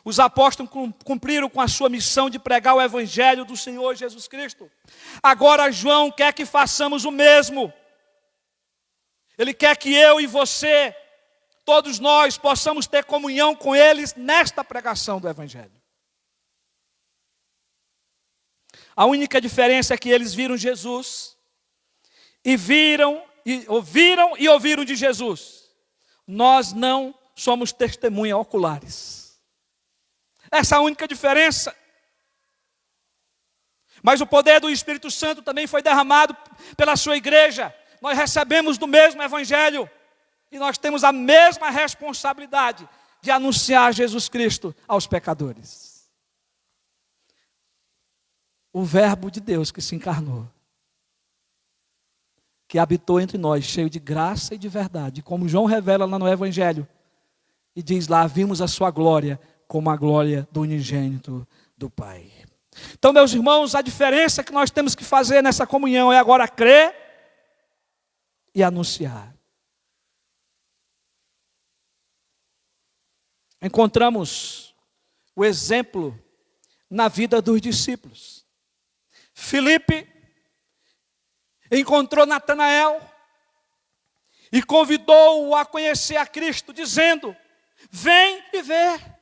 Os apóstolos cumpriram com a sua missão de pregar o evangelho do Senhor Jesus Cristo. Agora João quer que façamos o mesmo. Ele quer que eu e você, todos nós, possamos ter comunhão com eles nesta pregação do evangelho. A única diferença é que eles viram Jesus e ouviram de Jesus. Nós não somos testemunhas oculares. Essa é a única diferença. Mas o poder do Espírito Santo também foi derramado pela sua igreja. Nós recebemos do mesmo evangelho e nós temos a mesma responsabilidade de anunciar Jesus Cristo aos pecadores. O verbo de Deus que se encarnou, que habitou entre nós, cheio de graça e de verdade, como João revela lá no evangelho, e diz lá: vimos a sua glória como a glória do unigênito do Pai. Então, meus irmãos, a diferença que nós temos que fazer nessa comunhão é agora crer e anunciar. Encontramos o exemplo na vida dos discípulos. Filipe encontrou Natanael e convidou-o a conhecer a Cristo, dizendo: vem e vê.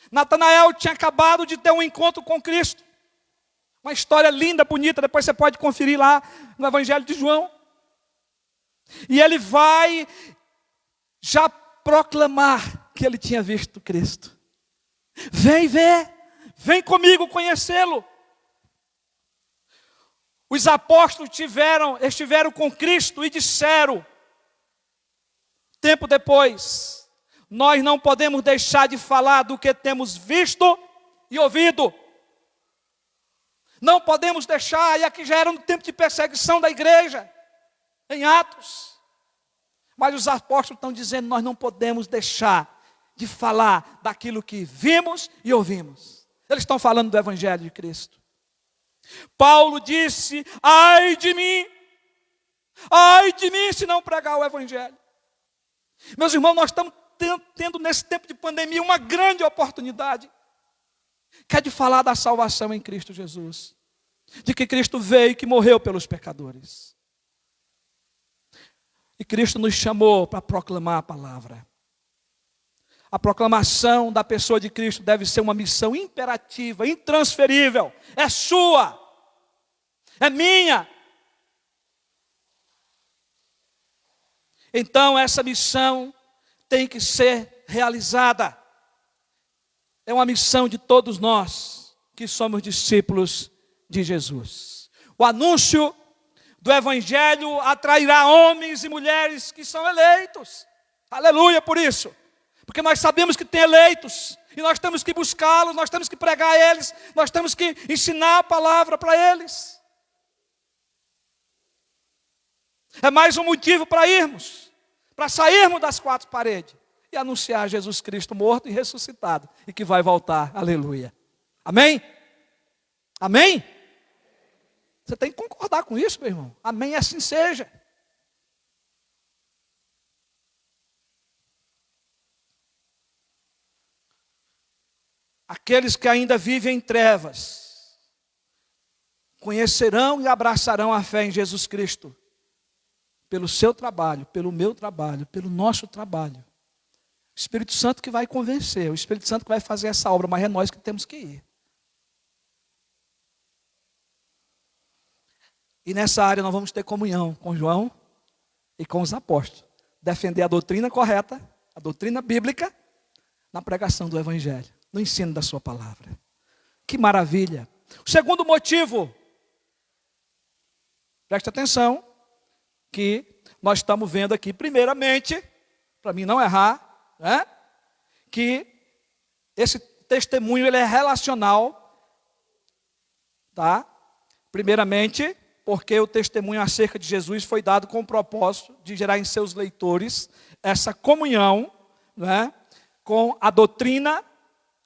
Natanael tinha acabado de ter um encontro com Cristo. Uma história linda, bonita, depois você pode conferir lá no Evangelho de João. E ele vai já proclamar que ele tinha visto Cristo. Vem ver, vem comigo conhecê-lo. Os apóstolos estiveram com Cristo e disseram, tempo depois: nós não podemos deixar de falar do que temos visto e ouvido. Não podemos deixar, e aqui já era no tempo de perseguição da igreja, em Atos. Mas os apóstolos estão dizendo: nós não podemos deixar de falar daquilo que vimos e ouvimos. Eles estão falando do evangelho de Cristo. Paulo disse: ai de mim se não pregar o evangelho. Meus irmãos, nós estamos tendo nesse tempo de pandemia uma grande oportunidade, que é de falar da salvação em Cristo Jesus, de que Cristo veio e que morreu pelos pecadores. E Cristo nos chamou para proclamar a palavra. A proclamação da pessoa de Cristo deve ser uma missão imperativa, intransferível. É sua, é minha. Então essa missão tem que ser realizada. É uma missão de todos nós que somos discípulos de Jesus. O anúncio do evangelho atrairá homens e mulheres que são eleitos. Aleluia por isso. Porque nós sabemos que tem eleitos, e nós temos que buscá-los, nós temos que pregar a eles, nós temos que ensinar a palavra para eles. É mais um motivo para irmos, para sairmos das quatro paredes e anunciar Jesus Cristo morto e ressuscitado, e que vai voltar, aleluia. Amém? Amém? Você tem que concordar com isso, meu irmão. Amém, assim seja. Aqueles que ainda vivem em trevas conhecerão e abraçarão a fé em Jesus Cristo pelo seu trabalho, pelo meu trabalho, pelo nosso trabalho. O Espírito Santo que vai convencer, o Espírito Santo que vai fazer essa obra, mas é nós que temos que ir. E nessa área nós vamos ter comunhão com João e com os apóstolos. Defender a doutrina correta, a doutrina bíblica, na pregação do evangelho, no ensino da sua palavra. Que maravilha. O segundo motivo, preste atenção, que nós estamos vendo aqui, primeiramente, para mim não errar, né? Que esse testemunho ele é relacional, tá? Primeiramente, porque o testemunho acerca de Jesus foi dado com o propósito de gerar em seus leitores essa comunhão, né, com a doutrina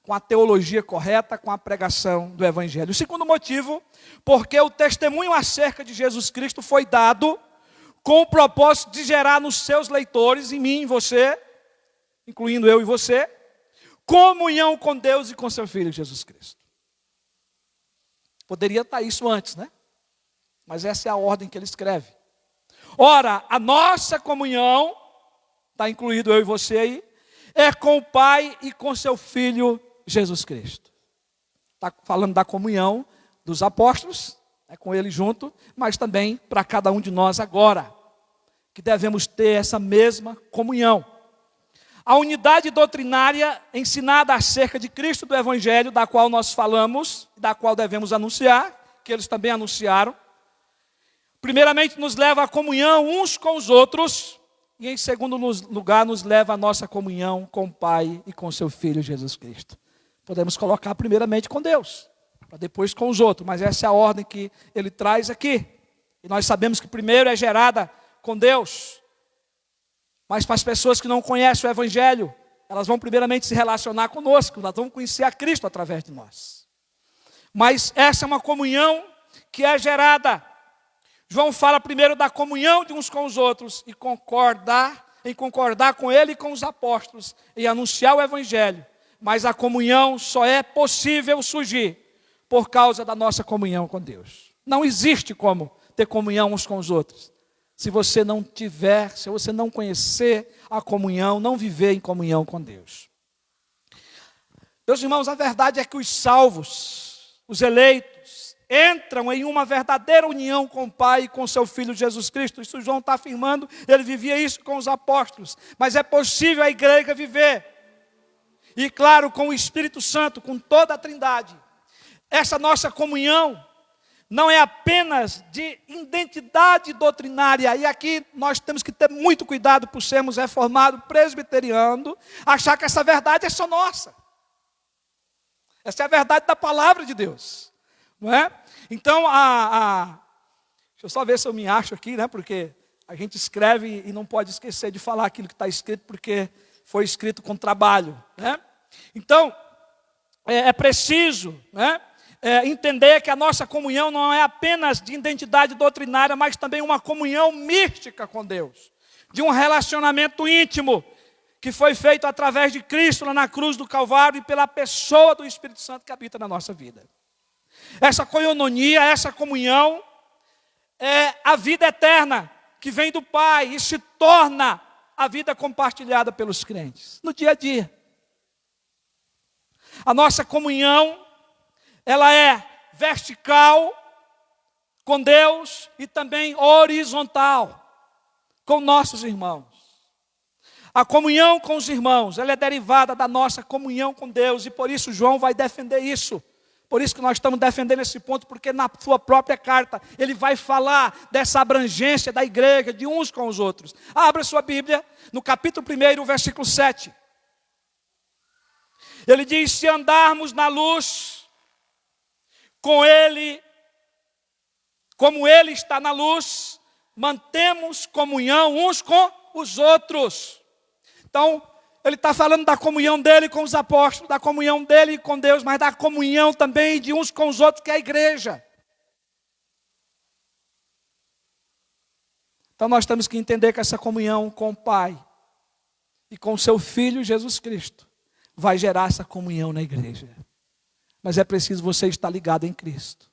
com a teologia correta, com a pregação do Evangelho. O segundo motivo, porque o testemunho acerca de Jesus Cristo foi dado com o propósito de gerar nos seus leitores, em mim e você, incluindo eu e você, comunhão com Deus e com seu Filho Jesus Cristo. Poderia estar isso antes, né? Mas essa é a ordem que ele escreve. Ora, a nossa comunhão, está incluído eu e você aí, é com o Pai e com seu Filho Jesus Cristo. Está falando da comunhão dos apóstolos, com ele junto, mas também para cada um de nós agora, que devemos ter essa mesma comunhão. A unidade doutrinária ensinada acerca de Cristo do Evangelho, da qual nós falamos, da qual devemos anunciar, que eles também anunciaram, primeiramente nos leva à comunhão uns com os outros, e em segundo lugar nos leva à nossa comunhão com o Pai e com seu Filho Jesus Cristo. Podemos colocar primeiramente com Deus, para depois com os outros, mas essa é a ordem que ele traz aqui. E nós sabemos que primeiro é gerada com Deus, mas para as pessoas que não conhecem o Evangelho, elas vão primeiramente se relacionar conosco, elas vão conhecer a Cristo através de nós. Mas essa é uma comunhão que é gerada. João fala primeiro da comunhão de uns com os outros e concordar com ele e com os apóstolos e anunciar o Evangelho. Mas a comunhão só é possível surgir por causa da nossa comunhão com Deus. Não existe como ter comunhão uns com os outros se você não tiver, se você não conhecer a comunhão, não viver em comunhão com Deus. Meus irmãos, a verdade é que os salvos, os eleitos, entram em uma verdadeira união com o Pai e com seu Filho Jesus Cristo. Isso João está afirmando, ele vivia isso com os apóstolos. Mas é possível a igreja viver. E claro, com o Espírito Santo, com toda a Trindade. Essa nossa comunhão não é apenas de identidade doutrinária. E aqui nós temos que ter muito cuidado por sermos reformados, presbiterianos, achar que essa verdade é só nossa. Essa é a verdade da palavra de Deus. Não é? Então, deixa eu só ver se eu me acho aqui, né? Porque a gente escreve e não pode esquecer de falar aquilo que está escrito, porque foi escrito com trabalho, né? Então, é preciso, né, entender que a nossa comunhão não é apenas de identidade doutrinária, mas também uma comunhão mística com Deus, de um relacionamento íntimo, que foi feito através de Cristo lá na cruz do Calvário e pela pessoa do Espírito Santo que habita na nossa vida. Essa koinonia, essa comunhão, é a vida eterna que vem do Pai e se torna a vida compartilhada pelos crentes, no dia a dia. A nossa comunhão, ela é vertical com Deus e também horizontal com nossos irmãos. A comunhão com os irmãos, ela é derivada da nossa comunhão com Deus, e por isso João vai defender isso. Por isso que nós estamos defendendo esse ponto, porque na sua própria carta ele vai falar dessa abrangência da igreja, de uns com os outros. Abra sua Bíblia no capítulo 1, versículo 7. Ele diz: se andarmos na luz, com Ele, como Ele está na luz, mantemos comunhão uns com os outros. Então, ele está falando da comunhão dele com os apóstolos, da comunhão dele com Deus, mas da comunhão também de uns com os outros, que é a igreja. Então nós temos que entender que essa comunhão com o Pai e com o seu Filho Jesus Cristo vai gerar essa comunhão na igreja. Mas é preciso você estar ligado em Cristo.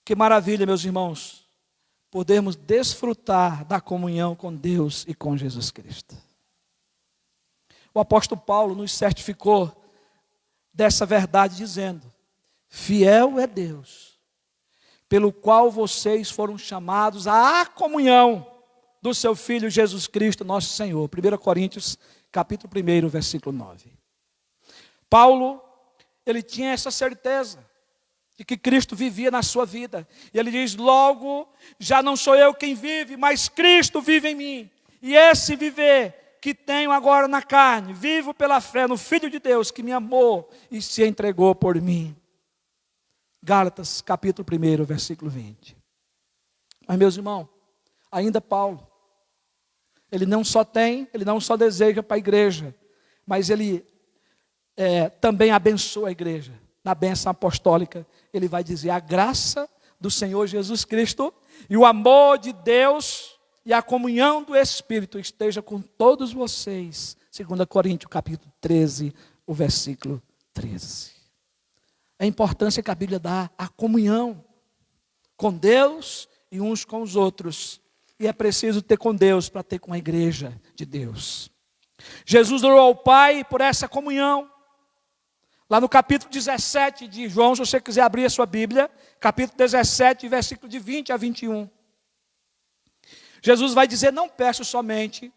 Que maravilha, meus irmãos, podermos desfrutar da comunhão com Deus e com Jesus Cristo. O apóstolo Paulo nos certificou dessa verdade dizendo: fiel é Deus, pelo qual vocês foram chamados à comunhão do seu Filho Jesus Cristo, nosso Senhor. 1 Coríntios, capítulo 1, versículo 9. Paulo, ele tinha essa certeza de que Cristo vivia na sua vida. E ele diz: logo, já não sou eu quem vive, mas Cristo vive em mim. E esse viver que tenho agora na carne, vivo pela fé no Filho de Deus, que me amou e se entregou por mim. Gálatas, capítulo 1, versículo 20. Mas, meus irmãos, ainda Paulo, Ele não só deseja para a igreja, mas ele também abençoa a igreja. Na bênção apostólica, ele vai dizer: a graça do Senhor Jesus Cristo e o amor de Deus e a comunhão do Espírito esteja com todos vocês. 2 Coríntios capítulo 13, o versículo 13. A importância que a Bíblia dá à comunhão com Deus e uns com os outros. E é preciso ter com Deus para ter com a igreja de Deus. Jesus orou ao Pai por essa comunhão. Lá no capítulo 17 de João, se você quiser abrir a sua Bíblia, capítulo 17, versículo de 20 a 21. Jesus vai dizer: não peço somente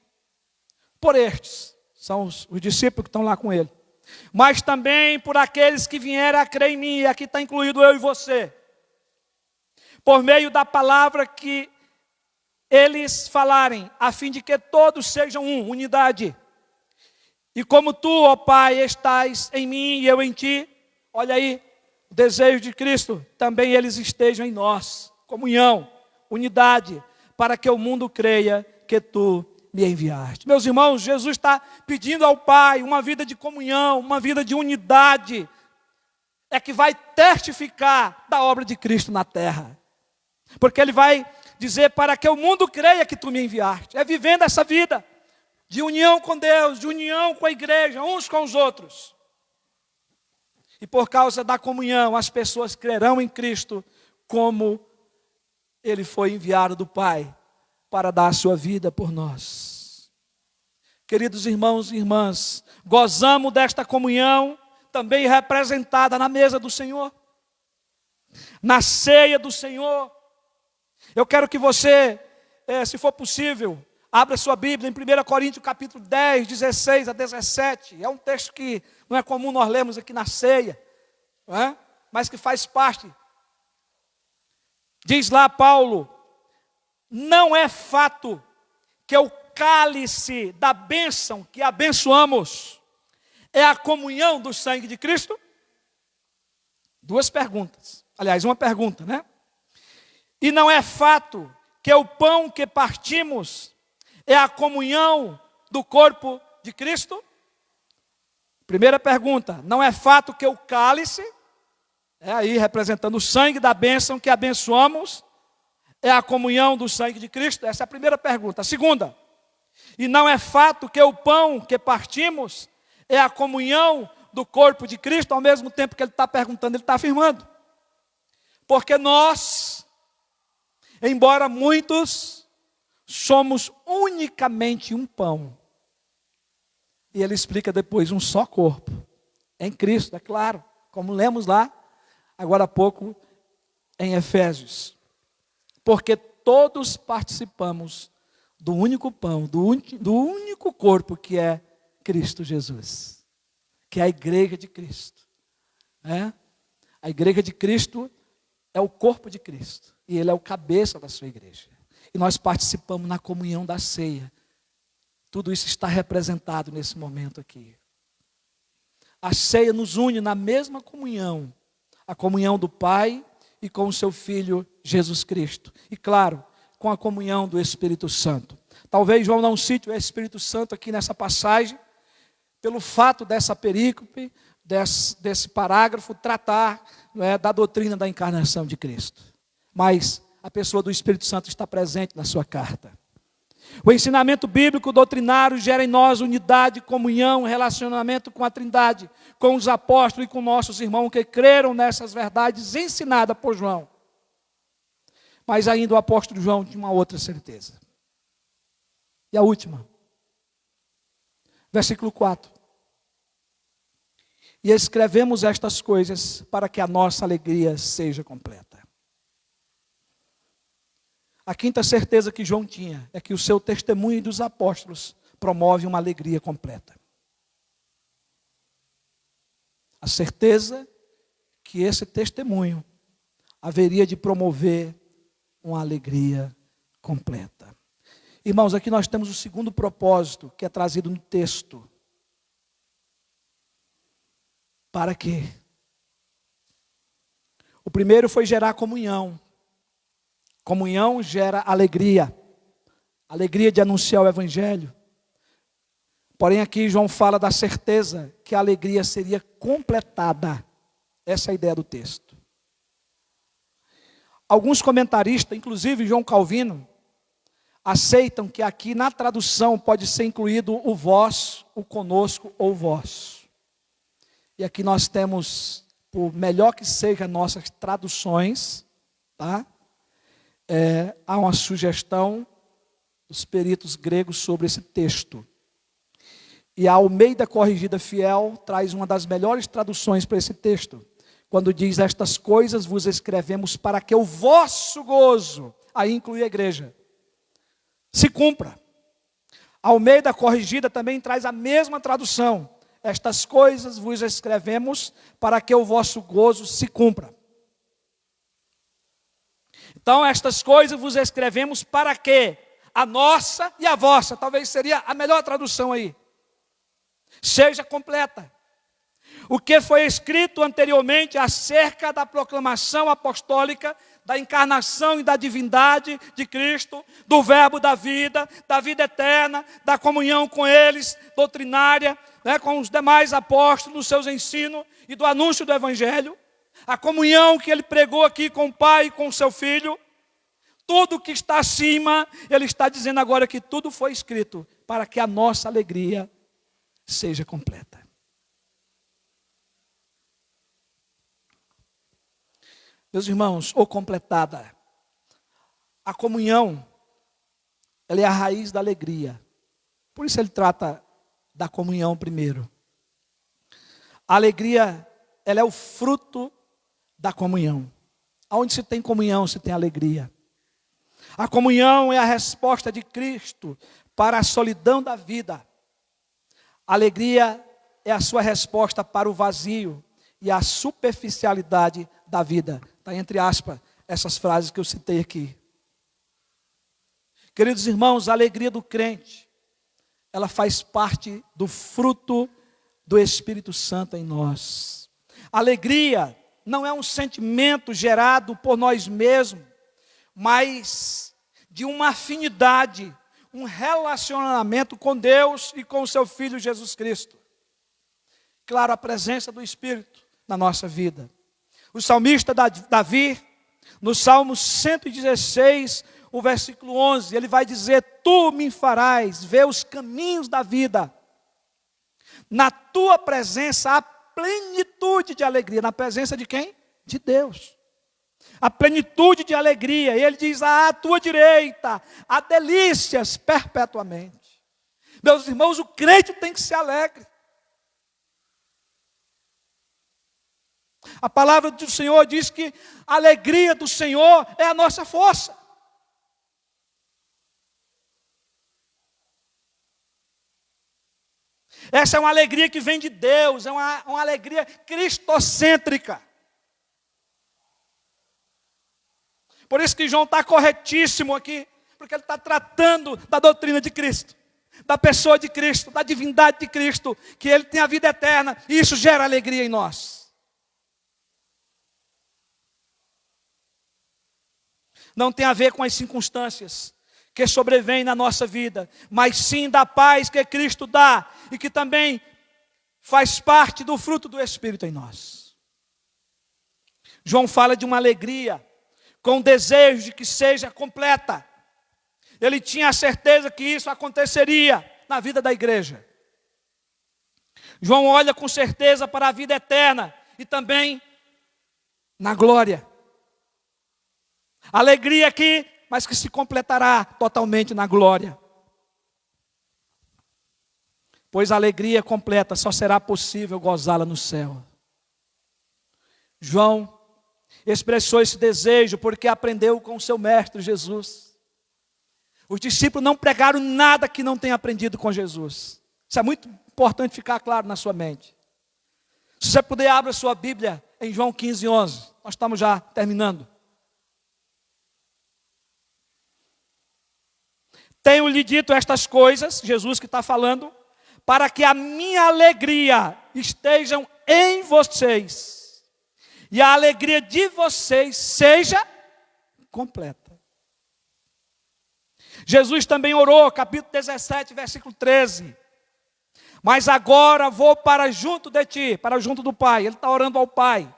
por estes, são os discípulos que estão lá com ele, mas também por aqueles que vieram a crer em mim, e aqui está incluído eu e você, por meio da palavra que eles falarem, a fim de que todos sejam um, unidade. E como tu, ó Pai, estás em mim e eu em ti, olha aí, o desejo de Cristo, também eles estejam em nós, comunhão, unidade, para que o mundo creia que tu me enviaste. Meus irmãos, Jesus está pedindo ao Pai uma vida de comunhão, uma vida de unidade, é que vai testificar da obra de Cristo na terra. Porque ele vai dizer: para que o mundo creia que tu me enviaste. É vivendo essa vida de união com Deus, de união com a igreja, uns com os outros. E por causa da comunhão, as pessoas crerão em Cristo como ele foi enviado do Pai para dar a sua vida por nós. Queridos irmãos e irmãs, gozamos desta comunhão também representada na mesa do Senhor, na ceia do Senhor. Eu quero que você, se for possível, abra sua Bíblia em 1 Coríntios capítulo 10, 16 a 17. É um texto que não é comum nós lermos aqui na ceia, não é? Mas que faz parte. Diz lá Paulo: não é fato que o cálice da bênção que abençoamos é a comunhão do sangue de Cristo? Duas perguntas. Aliás, uma pergunta, né? E não é fato que o pão que partimos é a comunhão do corpo de Cristo? Primeira pergunta: não é fato que o cálice, aí representando o sangue da bênção que abençoamos, é a comunhão do sangue de Cristo? Essa é a primeira pergunta. A segunda: e não é fato que o pão que partimos é a comunhão do corpo de Cristo? Ao mesmo tempo que ele está perguntando, ele está afirmando. Porque nós, embora muitos, somos unicamente um pão. E ele explica depois: um só corpo, em Cristo, é claro, como lemos lá, agora há pouco, em Efésios. Porque todos participamos do único pão, do único corpo que é Cristo Jesus, que é a igreja de Cristo. A igreja de Cristo é o corpo de Cristo, e ele é o cabeça da sua igreja. E nós participamos na comunhão da ceia. Tudo isso está representado nesse momento aqui. A ceia nos une na mesma comunhão, a comunhão do Pai e com o seu Filho Jesus Cristo. E claro, com a comunhão do Espírito Santo. Talvez João não cite o Espírito Santo aqui nessa passagem, pelo fato dessa perícope, desse parágrafo, tratar da doutrina da encarnação de Cristo. Mas a pessoa do Espírito Santo está presente na sua carta. O ensinamento bíblico doutrinário gera em nós unidade, comunhão, relacionamento com a Trindade, com os apóstolos e com nossos irmãos que creram nessas verdades ensinadas por João. Mas ainda o apóstolo João tinha uma outra certeza. E a última. Versículo 4. E escrevemos estas coisas para que a nossa alegria seja completa. A quinta certeza que João tinha é que o seu testemunho dos apóstolos promove uma alegria completa. A certeza que esse testemunho haveria de promover uma alegria completa. Irmãos, aqui nós temos o segundo propósito que é trazido no texto. Para quê? O primeiro foi gerar comunhão. Comunhão gera alegria. alegria de anunciar o Evangelho. Porém, aqui João fala da certeza que a alegria seria completada. Essa é a ideia do texto. Alguns comentaristas, inclusive João Calvino, aceitam que aqui na tradução pode ser incluído o vós, o conosco ou vós. E aqui nós temos, por melhor que sejam nossas traduções, tá? Há uma sugestão dos peritos gregos sobre esse texto. E a Almeida Corrigida Fiel traz uma das melhores traduções para esse texto, quando diz: estas coisas vos escrevemos para que o vosso gozo, aí inclui a igreja, se cumpra. A Almeida Corrigida também traz a mesma tradução: estas coisas vos escrevemos para que o vosso gozo se cumpra. Então, estas coisas vos escrevemos para que a nossa e a vossa, talvez seria a melhor tradução aí, seja completa. O que foi escrito anteriormente acerca da proclamação apostólica, da encarnação e da divindade de Cristo, do verbo da vida eterna, da comunhão com eles, doutrinária, com os demais apóstolos, dos seus ensinos e do anúncio do Evangelho, a comunhão que ele pregou aqui com o Pai e com o seu Filho, tudo que está acima, ele está dizendo agora que tudo foi escrito para que a nossa alegria seja completa. Meus irmãos, ou completada, a comunhão, ela é a raiz da alegria. Por isso ele trata da comunhão primeiro. A alegria, ela é o fruto da comunhão. Onde se tem comunhão, se tem alegria. A comunhão é a resposta de Cristo para a solidão da vida. A alegria é a sua resposta para o vazio e a superficialidade da vida. Está entre aspas essas frases que eu citei aqui. Queridos irmãos, a alegria do crente, ela faz parte do fruto do Espírito Santo em nós. A alegria não é um sentimento gerado por nós mesmos, mas de uma afinidade, um relacionamento com Deus e com o seu Filho Jesus Cristo. Claro, a presença do Espírito na nossa vida. O salmista Davi, no Salmo 116, o versículo 11, ele vai dizer: tu me farás ver os caminhos da vida. Na tua presença há plenitude de alegria. Na presença de quem? De Deus. A plenitude de alegria. E ele diz: à tua direita há delícias perpetuamente. Meus irmãos, o crente tem que ser alegre. A palavra do Senhor diz que a alegria do Senhor é a nossa força. Essa é uma alegria que vem de Deus, é uma alegria cristocêntrica. Por isso que João está corretíssimo aqui, porque ele está tratando da doutrina de Cristo, da pessoa de Cristo, da divindade de Cristo, que ele tem a vida eterna, e isso gera alegria em nós. Não tem a ver com as circunstâncias que sobrevêm na nossa vida, mas sim da paz que Cristo dá e que também faz parte do fruto do Espírito em nós. João fala de uma alegria com o desejo de que seja completa. Ele tinha a certeza que isso aconteceria na vida da igreja. João olha com certeza para a vida eterna e também na glória. Alegria aqui, mas que se completará totalmente na glória. Pois a alegria completa só será possível gozá-la no céu. João expressou esse desejo porque aprendeu com o seu mestre Jesus. Os discípulos não pregaram nada que não tenham aprendido com Jesus. Isso é muito importante ficar claro na sua mente. Se você puder, abra sua Bíblia em João 15, 11. Nós estamos já terminando. Tenho-lhe dito estas coisas, Jesus que está falando, para que a minha alegria estejam em vocês e a alegria de vocês seja completa. Jesus também orou, capítulo 17, versículo 13. Mas agora vou para junto de ti, para junto do Pai. Ele está orando ao Pai.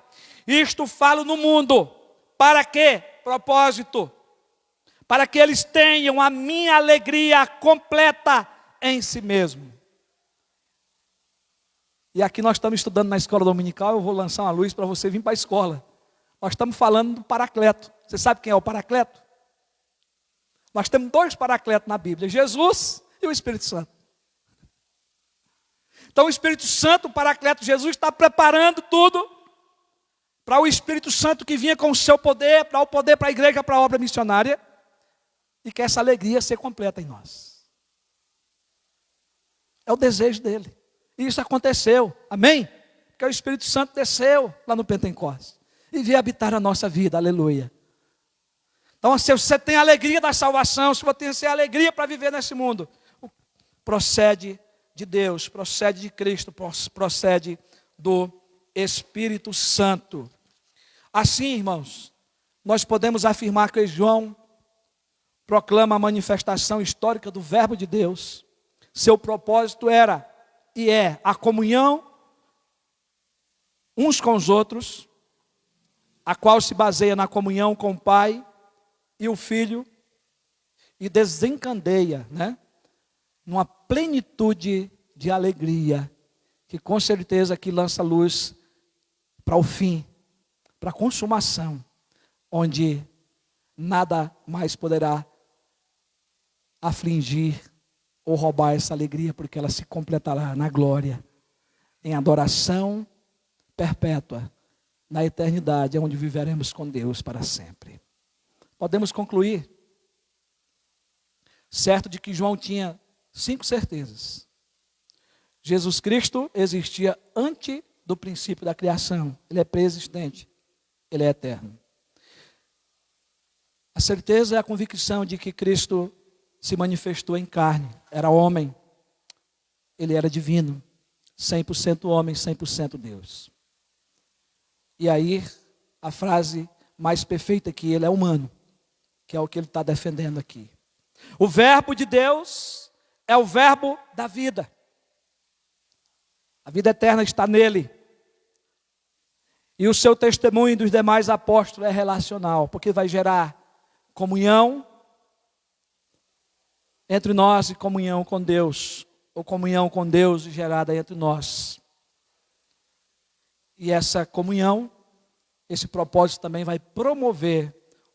Isto falo no mundo. Para quê? Propósito. Para que eles tenham a minha alegria completa em si mesmo. E aqui nós estamos estudando na escola dominical, eu vou lançar uma luz para você vir para a escola. Nós estamos falando do Paracleto. Você sabe quem é o Paracleto? Nós temos 2 Paracletos na Bíblia, Jesus e o Espírito Santo. Então o Espírito Santo, o Paracleto, Jesus está preparando tudo para o Espírito Santo que vinha com o seu poder, para o poder para a igreja, para a obra missionária, e que essa alegria seja completa em nós. É o desejo dele. E isso aconteceu, amém? Porque o Espírito Santo desceu lá no Pentecostes e veio habitar a nossa vida, aleluia. Então, se você tem a alegria da salvação, se você tem a alegria para viver nesse mundo, procede de Deus, procede de Cristo, procede do Espírito Santo. Assim, irmãos, nós podemos afirmar que João proclama a manifestação histórica do Verbo de Deus. Seu propósito era e é a comunhão uns com os outros, a qual se baseia na comunhão com o Pai e o Filho, e desencadeia, numa plenitude de alegria, que com certeza aqui lança luz para o fim, para a consumação, onde nada mais poderá afligir ou roubar essa alegria, porque ela se completará na glória, em adoração perpétua, na eternidade, onde viveremos com Deus para sempre. Podemos concluir, certo de que João tinha 5 certezas. Jesus Cristo existia antes do princípio da criação. Ele é pré-existente. Ele é eterno. A certeza é a convicção de que Cristo se manifestou em carne. Era homem. Ele era divino. 100% homem, 100% Deus. E aí, a frase mais perfeita que ele é humano, que é o que ele está defendendo aqui. O verbo de Deus é o verbo da vida. A vida eterna está nele. E o seu testemunho dos demais apóstolos é relacional, porque vai gerar comunhão entre nós e comunhão com Deus, ou comunhão com Deus gerada entre nós. E essa comunhão, esse propósito também vai promover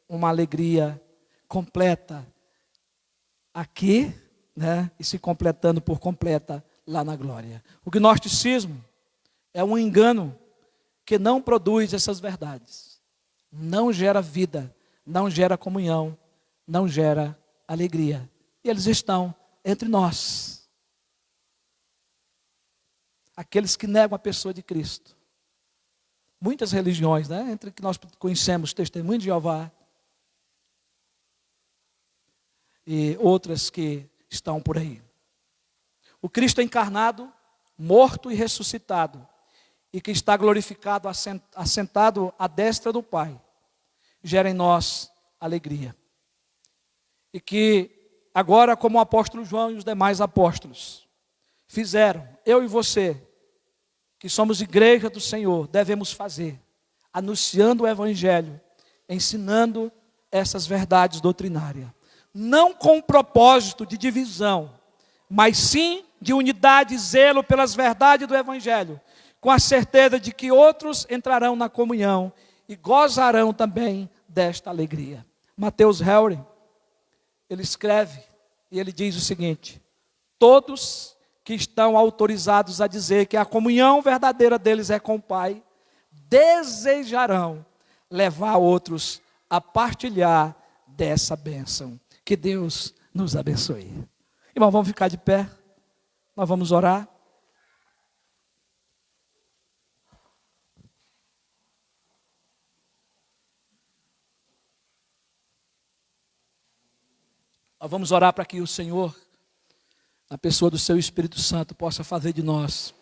uma alegria completa aqui, e se completando por completa lá na glória. O gnosticismo é um engano que não produz essas verdades. Não gera vida, não gera comunhão, não gera alegria. E eles estão entre nós. Aqueles que negam a pessoa de Cristo. Muitas religiões, entre que nós conhecemos Testemunho de Jeová e outras que estão por aí. O Cristo encarnado, morto e ressuscitado, e que está glorificado, assentado à destra do Pai, gera em nós alegria. E que agora, como o apóstolo João e os demais apóstolos fizeram, eu e você, que somos igreja do Senhor, devemos fazer, anunciando o Evangelho, ensinando essas verdades doutrinárias, não com o propósito de divisão, mas sim de unidade e zelo pelas verdades do Evangelho, com a certeza de que outros entrarão na comunhão e gozarão também desta alegria. Mateus Henry, ele escreve e ele diz o seguinte: todos que estão autorizados a dizer que a comunhão verdadeira deles é com o Pai, desejarão levar outros a partilhar dessa bênção. Que Deus nos abençoe. Irmão, vamos ficar de pé, nós vamos orar. Nós vamos orar para que o Senhor, na pessoa do seu Espírito Santo, possa fazer de nós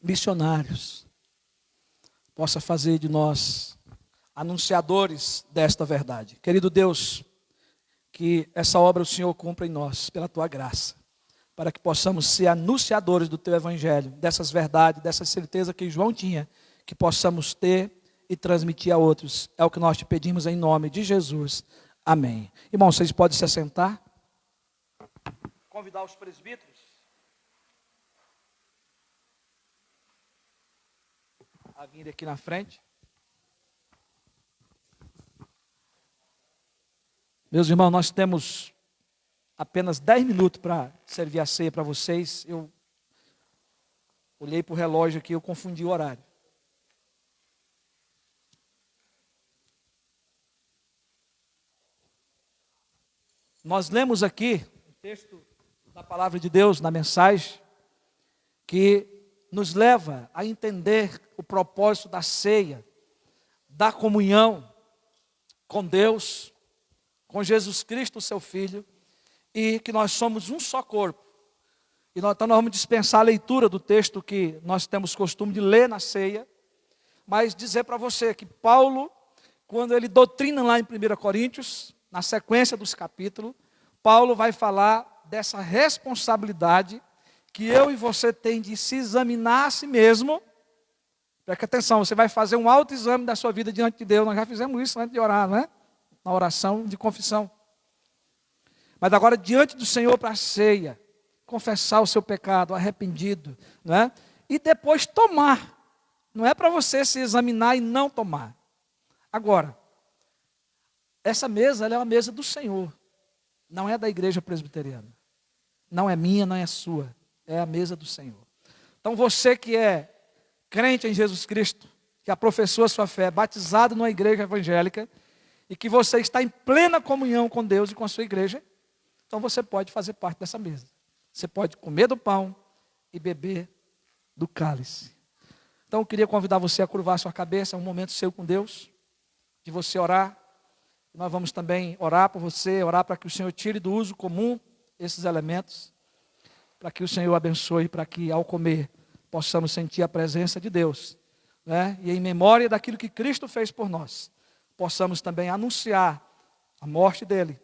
missionários, possa fazer de nós anunciadores desta verdade. Querido Deus, que essa obra o Senhor cumpra em nós, pela tua graça, para que possamos ser anunciadores do teu evangelho, dessas verdades, dessa certeza que João tinha, que possamos ter e transmitir a outros. É o que nós te pedimos em nome de Jesus. Amém. Irmãos, vocês podem se assentar. Convidar os presbíteros a vir aqui na frente. Meus irmãos, nós temos apenas 10 minutos para servir a ceia para vocês. Eu olhei para o relógio aqui, eu confundi o horário. Nós lemos aqui um texto da palavra de Deus, na mensagem, que nos leva a entender o propósito da ceia, da comunhão com Deus, com Jesus Cristo, seu Filho, e que nós somos um só corpo. Então nós vamos dispensar a leitura do texto que nós temos costume de ler na ceia, mas dizer para você que Paulo, quando ele doutrina lá em 1 Coríntios, na sequência dos capítulos, Paulo vai falar dessa responsabilidade que eu e você tem de se examinar a si mesmo. Preste atenção, você vai fazer um autoexame da sua vida diante de Deus. Nós já fizemos isso antes de orar, não é? Na oração de confissão. Mas agora diante do Senhor para a ceia, confessar o seu pecado, arrependido, não é? E depois tomar. Não é para você se examinar e não tomar. Agora, essa mesa, ela é uma mesa do Senhor. Não é da igreja presbiteriana. Não é minha, não é sua. É a mesa do Senhor. Então você que é crente em Jesus Cristo, que professou a sua fé, batizado numa igreja evangélica, e que você está em plena comunhão com Deus e com a sua igreja, então você pode fazer parte dessa mesa. Você pode comer do pão e beber do cálice. Então eu queria convidar você a curvar a sua cabeça, é um momento seu com Deus, de você orar. Nós vamos também orar por você, orar para que o Senhor tire do uso comum esses elementos, para que o Senhor abençoe, para que ao comer possamos sentir a presença de Deus, né? E em memória daquilo que Cristo fez por nós, possamos também anunciar a morte dele,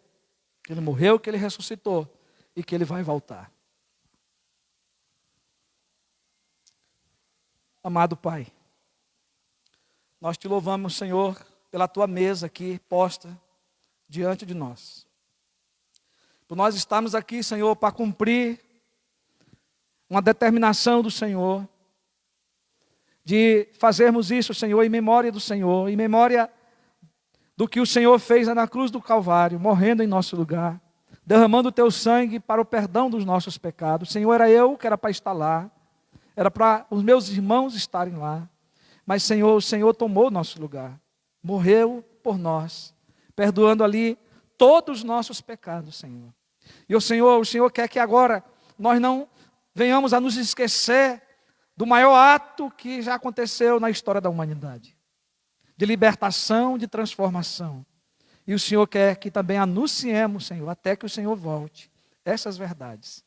que ele morreu, que ele ressuscitou e que ele vai voltar. Amado Pai, nós te louvamos, Senhor, pela tua mesa aqui posta diante de nós. Por nós estarmos aqui, Senhor, para cumprir uma determinação do Senhor, de fazermos isso, Senhor, em memória do Senhor, em memória do que o Senhor fez na cruz do Calvário, morrendo em nosso lugar, derramando o teu sangue para o perdão dos nossos pecados. Senhor, era eu que era para estar lá, era para os meus irmãos estarem lá, mas Senhor, o Senhor tomou o nosso lugar, morreu por nós, perdoando ali todos os nossos pecados, Senhor. E o Senhor quer que agora nós não venhamos a nos esquecer do maior ato que já aconteceu na história da humanidade, de libertação, de transformação. E o Senhor quer que também anunciemos, Senhor, até que o Senhor volte, essas verdades.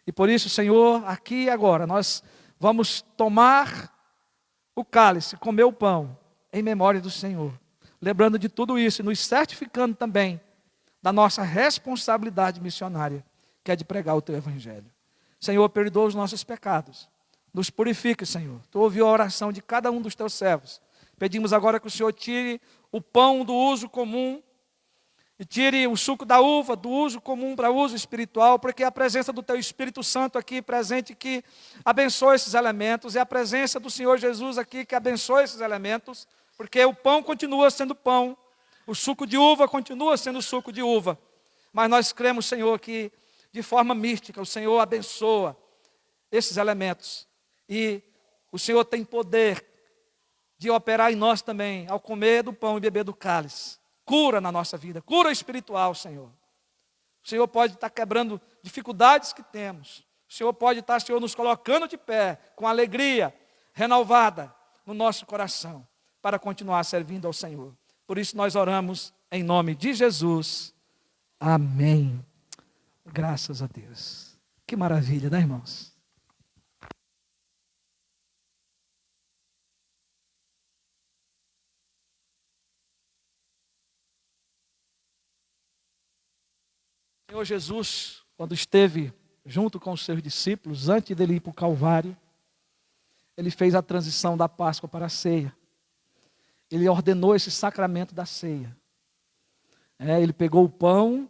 E por isso, Senhor, aqui e agora, nós vamos tomar o cálice, comer o pão, em memória do Senhor. Lembrando de tudo isso e nos certificando também da nossa responsabilidade missionária, que é de pregar o teu evangelho. Senhor, perdoa os nossos pecados. Nos purifique, Senhor. Tu ouviu a oração de cada um dos teus servos. Pedimos agora que o Senhor tire o pão do uso comum e tire o suco da uva do uso comum para uso espiritual, porque a presença do teu Espírito Santo aqui presente que abençoa esses elementos, e a presença do Senhor Jesus aqui que abençoa esses elementos, porque o pão continua sendo pão, o suco de uva continua sendo suco de uva, mas nós cremos, Senhor, que de forma mística o Senhor abençoa esses elementos, e o Senhor tem poder de operar em nós também, ao comer do pão e beber do cálice. Cura na nossa vida, cura espiritual, Senhor. O Senhor pode estar quebrando dificuldades que temos. O Senhor pode estar, Senhor, nos colocando de pé, com alegria renovada no nosso coração, para continuar servindo ao Senhor. Por isso nós oramos em nome de Jesus. Amém. Graças a Deus. Que maravilha, né, irmãos? Senhor Jesus, quando esteve junto com os seus discípulos, antes dele ir para o Calvário, ele fez a transição da Páscoa para a ceia. Ele ordenou esse sacramento da ceia. Ele pegou o pão,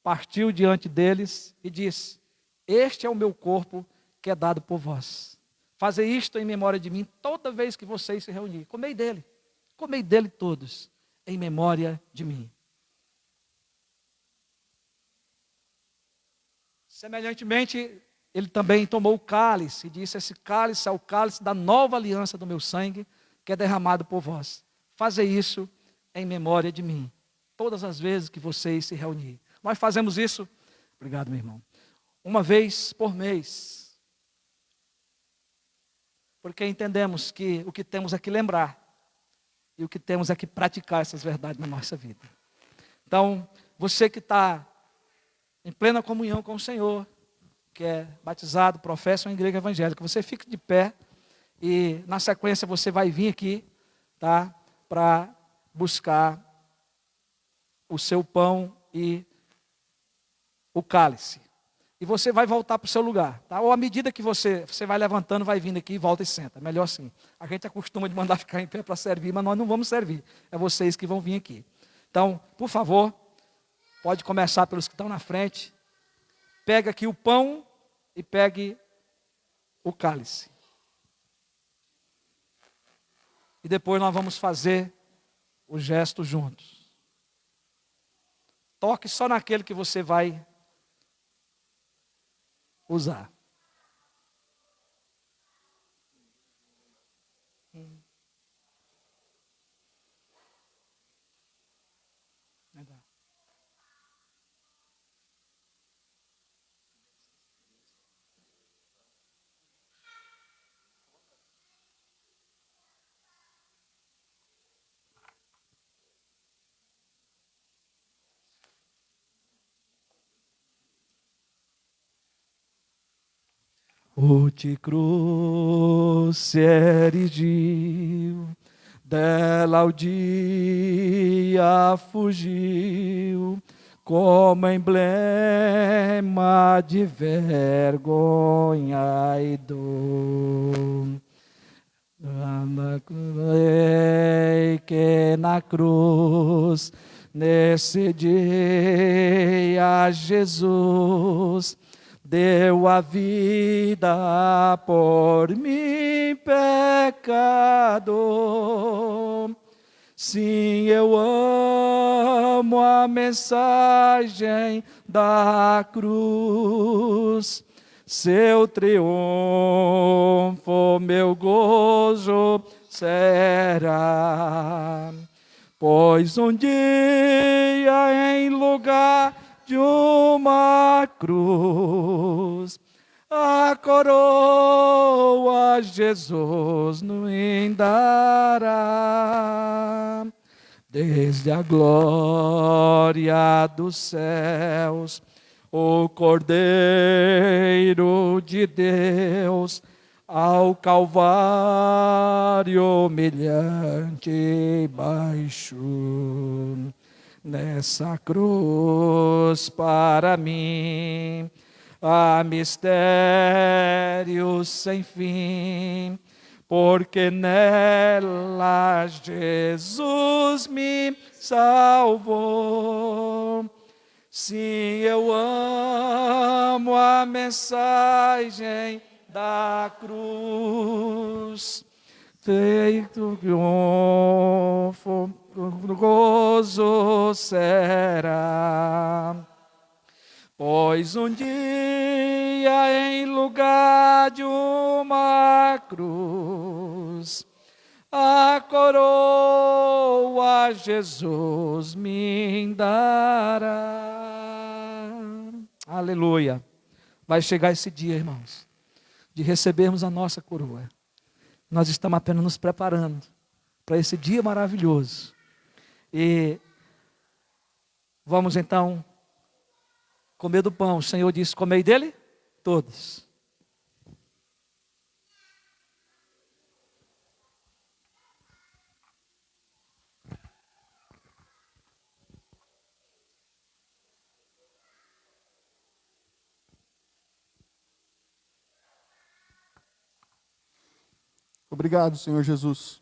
partiu diante deles e disse: este é o meu corpo que é dado por vós. Fazei isto em memória de mim toda vez que vocês se reunirem. Comei dele todos, em memória de mim. Semelhantemente, ele também tomou o cálice e disse: esse cálice é o cálice da nova aliança do meu sangue, que é derramado por vós. Fazei isso em memória de mim, todas as vezes que vocês se reunirem. Nós fazemos isso, obrigado, meu irmão, uma vez por mês, porque entendemos que o que temos é que lembrar, e o que temos é que praticar essas verdades na nossa vida. Então, você que está em plena comunhão com o Senhor, que é batizado, professa uma igreja evangélica, você fica de pé e na sequência você vai vir aqui, tá, para buscar o seu pão e o cálice. E você vai voltar para o seu lugar, tá? Ou à medida que você vai levantando, vai vindo aqui e volta e senta. Melhor assim. A gente acostuma de mandar ficar em pé para servir, mas nós não vamos servir. É vocês que vão vir aqui. Então, por favor, pode começar pelos que estão na frente. Pega aqui o pão e pegue o cálice. E depois nós vamos fazer o gesto juntos. Toque só naquele que você vai usar. Legal. O cruz se erigiu, dela o dia fugiu, como emblema de vergonha e dor. Que na cruz, nesse dia, Jesus deu a vida por mim, pecador. Sim, eu amo a mensagem da cruz. Seu triunfo, meu gozo será. Pois um dia, em lugar de uma cruz, a coroa Jesus nos dará. Desde a glória dos céus, o Cordeiro de Deus, ao Calvário humilhante baixo. Nessa cruz para mim há mistério sem fim, porque nela Jesus me salvou. Sim, eu amo a mensagem da cruz, feito triunfo, gozo será. Pois um dia, em lugar de uma cruz, a coroa Jesus me dará. Aleluia. Vai chegar esse dia, irmãos, de recebermos a nossa coroa. Nós estamos apenas nos preparando para esse dia maravilhoso. E vamos então comer do pão. O Senhor disse: comei dele todos. Obrigado, Senhor Jesus.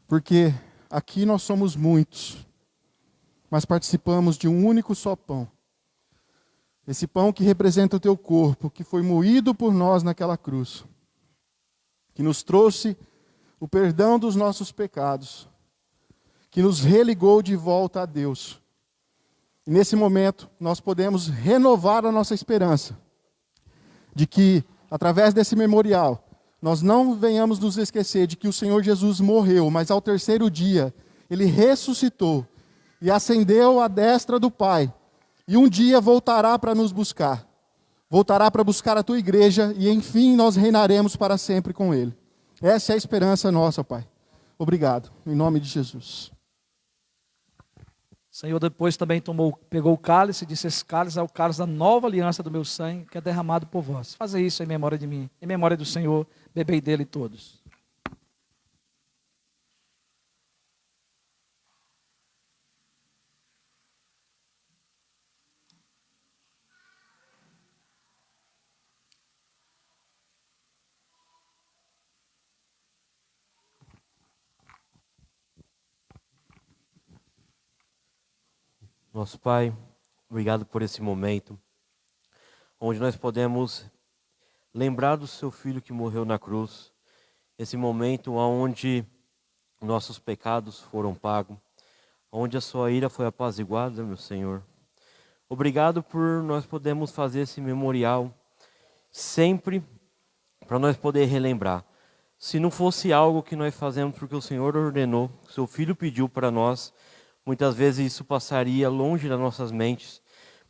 Porque aqui nós somos muitos, mas participamos de um único só pão. Esse pão que representa o teu corpo, que foi moído por nós naquela cruz, que nos trouxe o perdão dos nossos pecados, que nos religou de volta a Deus. E nesse momento, nós podemos renovar a nossa esperança de que, através desse memorial, nós não venhamos nos esquecer de que o Senhor Jesus morreu, mas ao terceiro dia, Ele ressuscitou e ascendeu à destra do Pai. E um dia voltará para nos buscar. Voltará para buscar a tua igreja e, enfim, nós reinaremos para sempre com Ele. Essa é a esperança nossa, Pai. Obrigado, em nome de Jesus. O Senhor depois também pegou o cálice e disse: esse cálice é o cálice da nova aliança do meu sangue, que é derramado por vós. Fazer isso em memória de mim, em memória do Senhor, bebei dele todos. Nosso Pai, obrigado por esse momento, onde nós podemos lembrar do Seu Filho que morreu na cruz, esse momento onde nossos pecados foram pagos, onde a Sua ira foi apaziguada, meu Senhor. Obrigado por nós podermos fazer esse memorial sempre para nós poder relembrar. Se não fosse algo que nós fazemos porque o Senhor ordenou, Seu Filho pediu para nós, muitas vezes isso passaria longe das nossas mentes.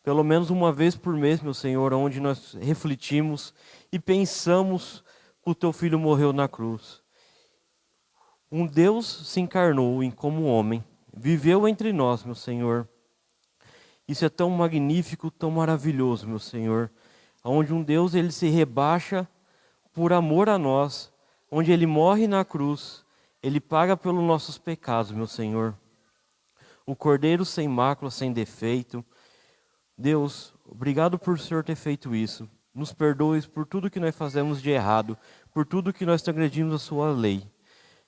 Pelo menos uma vez por mês, meu Senhor, onde nós refletimos e pensamos que o Teu Filho morreu na cruz. Um Deus se encarnou como homem, viveu entre nós, meu Senhor. Isso é tão magnífico, tão maravilhoso, meu Senhor. Onde um Deus ele se rebaixa por amor a nós, onde Ele morre na cruz, Ele paga pelos nossos pecados, meu Senhor. O Cordeiro sem mácula, sem defeito. Deus, obrigado por o Senhor ter feito isso. Nos perdoe por tudo que nós fazemos de errado, por tudo que nós transgredimos a Sua lei.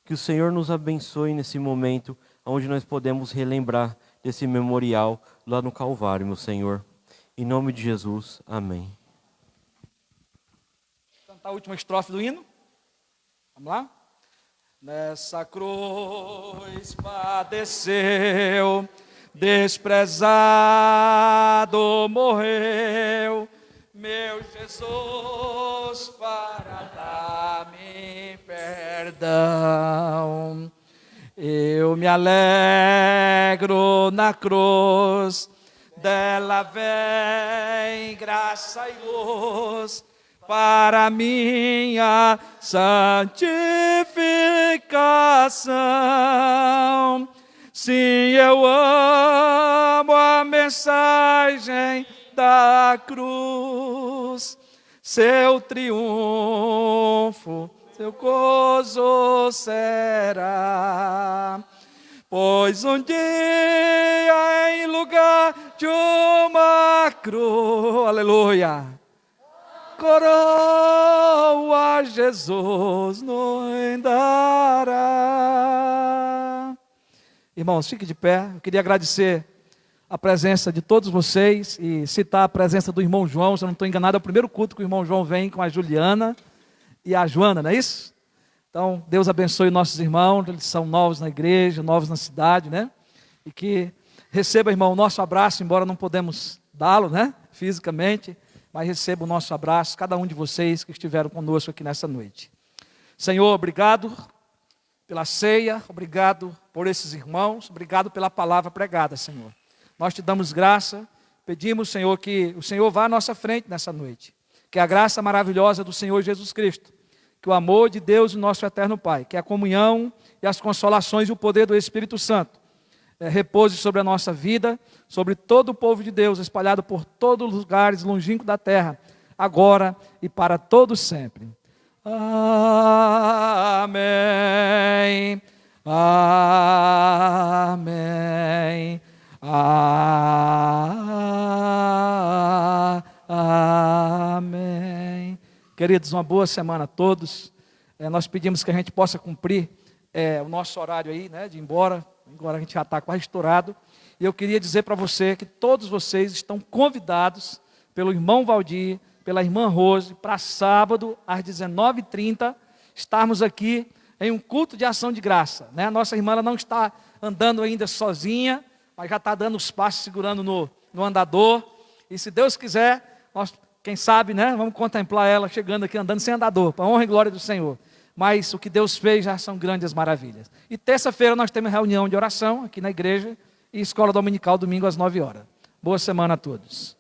Que o Senhor nos abençoe nesse momento, onde nós podemos relembrar desse memorial lá no Calvário, meu Senhor. Em nome de Jesus, amém. Cantar a última estrofe do hino. Vamos lá? Nessa cruz padeceu, desprezado morreu, meu Jesus para dar-me perdão. Eu me alegro na cruz, dela vem graça e luz para minha santificação. Sim, eu amo a mensagem da cruz, seu triunfo, seu gozo será. Pois um dia em lugar de uma cruz, aleluia, coroa Jesus nos dará. Irmãos, fique de pé. Eu queria agradecer a presença de todos vocês e citar a presença do irmão João. Se eu não estou enganado, é o primeiro culto que o irmão João vem com a Juliana e a Joana, não é isso? Então, Deus abençoe nossos irmãos, eles são novos na igreja, novos na cidade, né? E que receba, irmão, o nosso abraço, embora não podemos dá-lo, né? Fisicamente, mas receba o nosso abraço, cada um de vocês que estiveram conosco aqui nessa noite. Senhor, obrigado pela ceia, obrigado por esses irmãos, obrigado pela palavra pregada, Senhor. Nós te damos graça, pedimos, Senhor, que o Senhor vá à nossa frente nessa noite, que a graça maravilhosa do Senhor Jesus Cristo, que o amor de Deus, o nosso eterno Pai, que a comunhão e as consolações e o poder do Espírito Santo repouse sobre a nossa vida, sobre todo o povo de Deus, espalhado por todos os lugares longínquos da terra, agora e para todos sempre. Amém. Amém. Amém. Queridos, uma boa semana a todos. nós pedimos que a gente possa cumprir o nosso horário aí, né, de ir embora. Agora a gente já está quase estourado. E eu queria dizer para você que todos vocês estão convidados pelo irmão Valdir, pela irmã Rose, para sábado, às 19h30, estarmos aqui em um culto de ação de graça, né? A nossa irmã ela não está andando ainda sozinha, mas já está dando os passos, segurando no andador. E se Deus quiser, nós, quem sabe, né, vamos contemplar ela chegando aqui andando sem andador, para a honra e glória do Senhor. Mas o que Deus fez já são grandes maravilhas. E terça-feira nós temos reunião de oração aqui na igreja e escola dominical domingo às 9h. Boa semana a todos.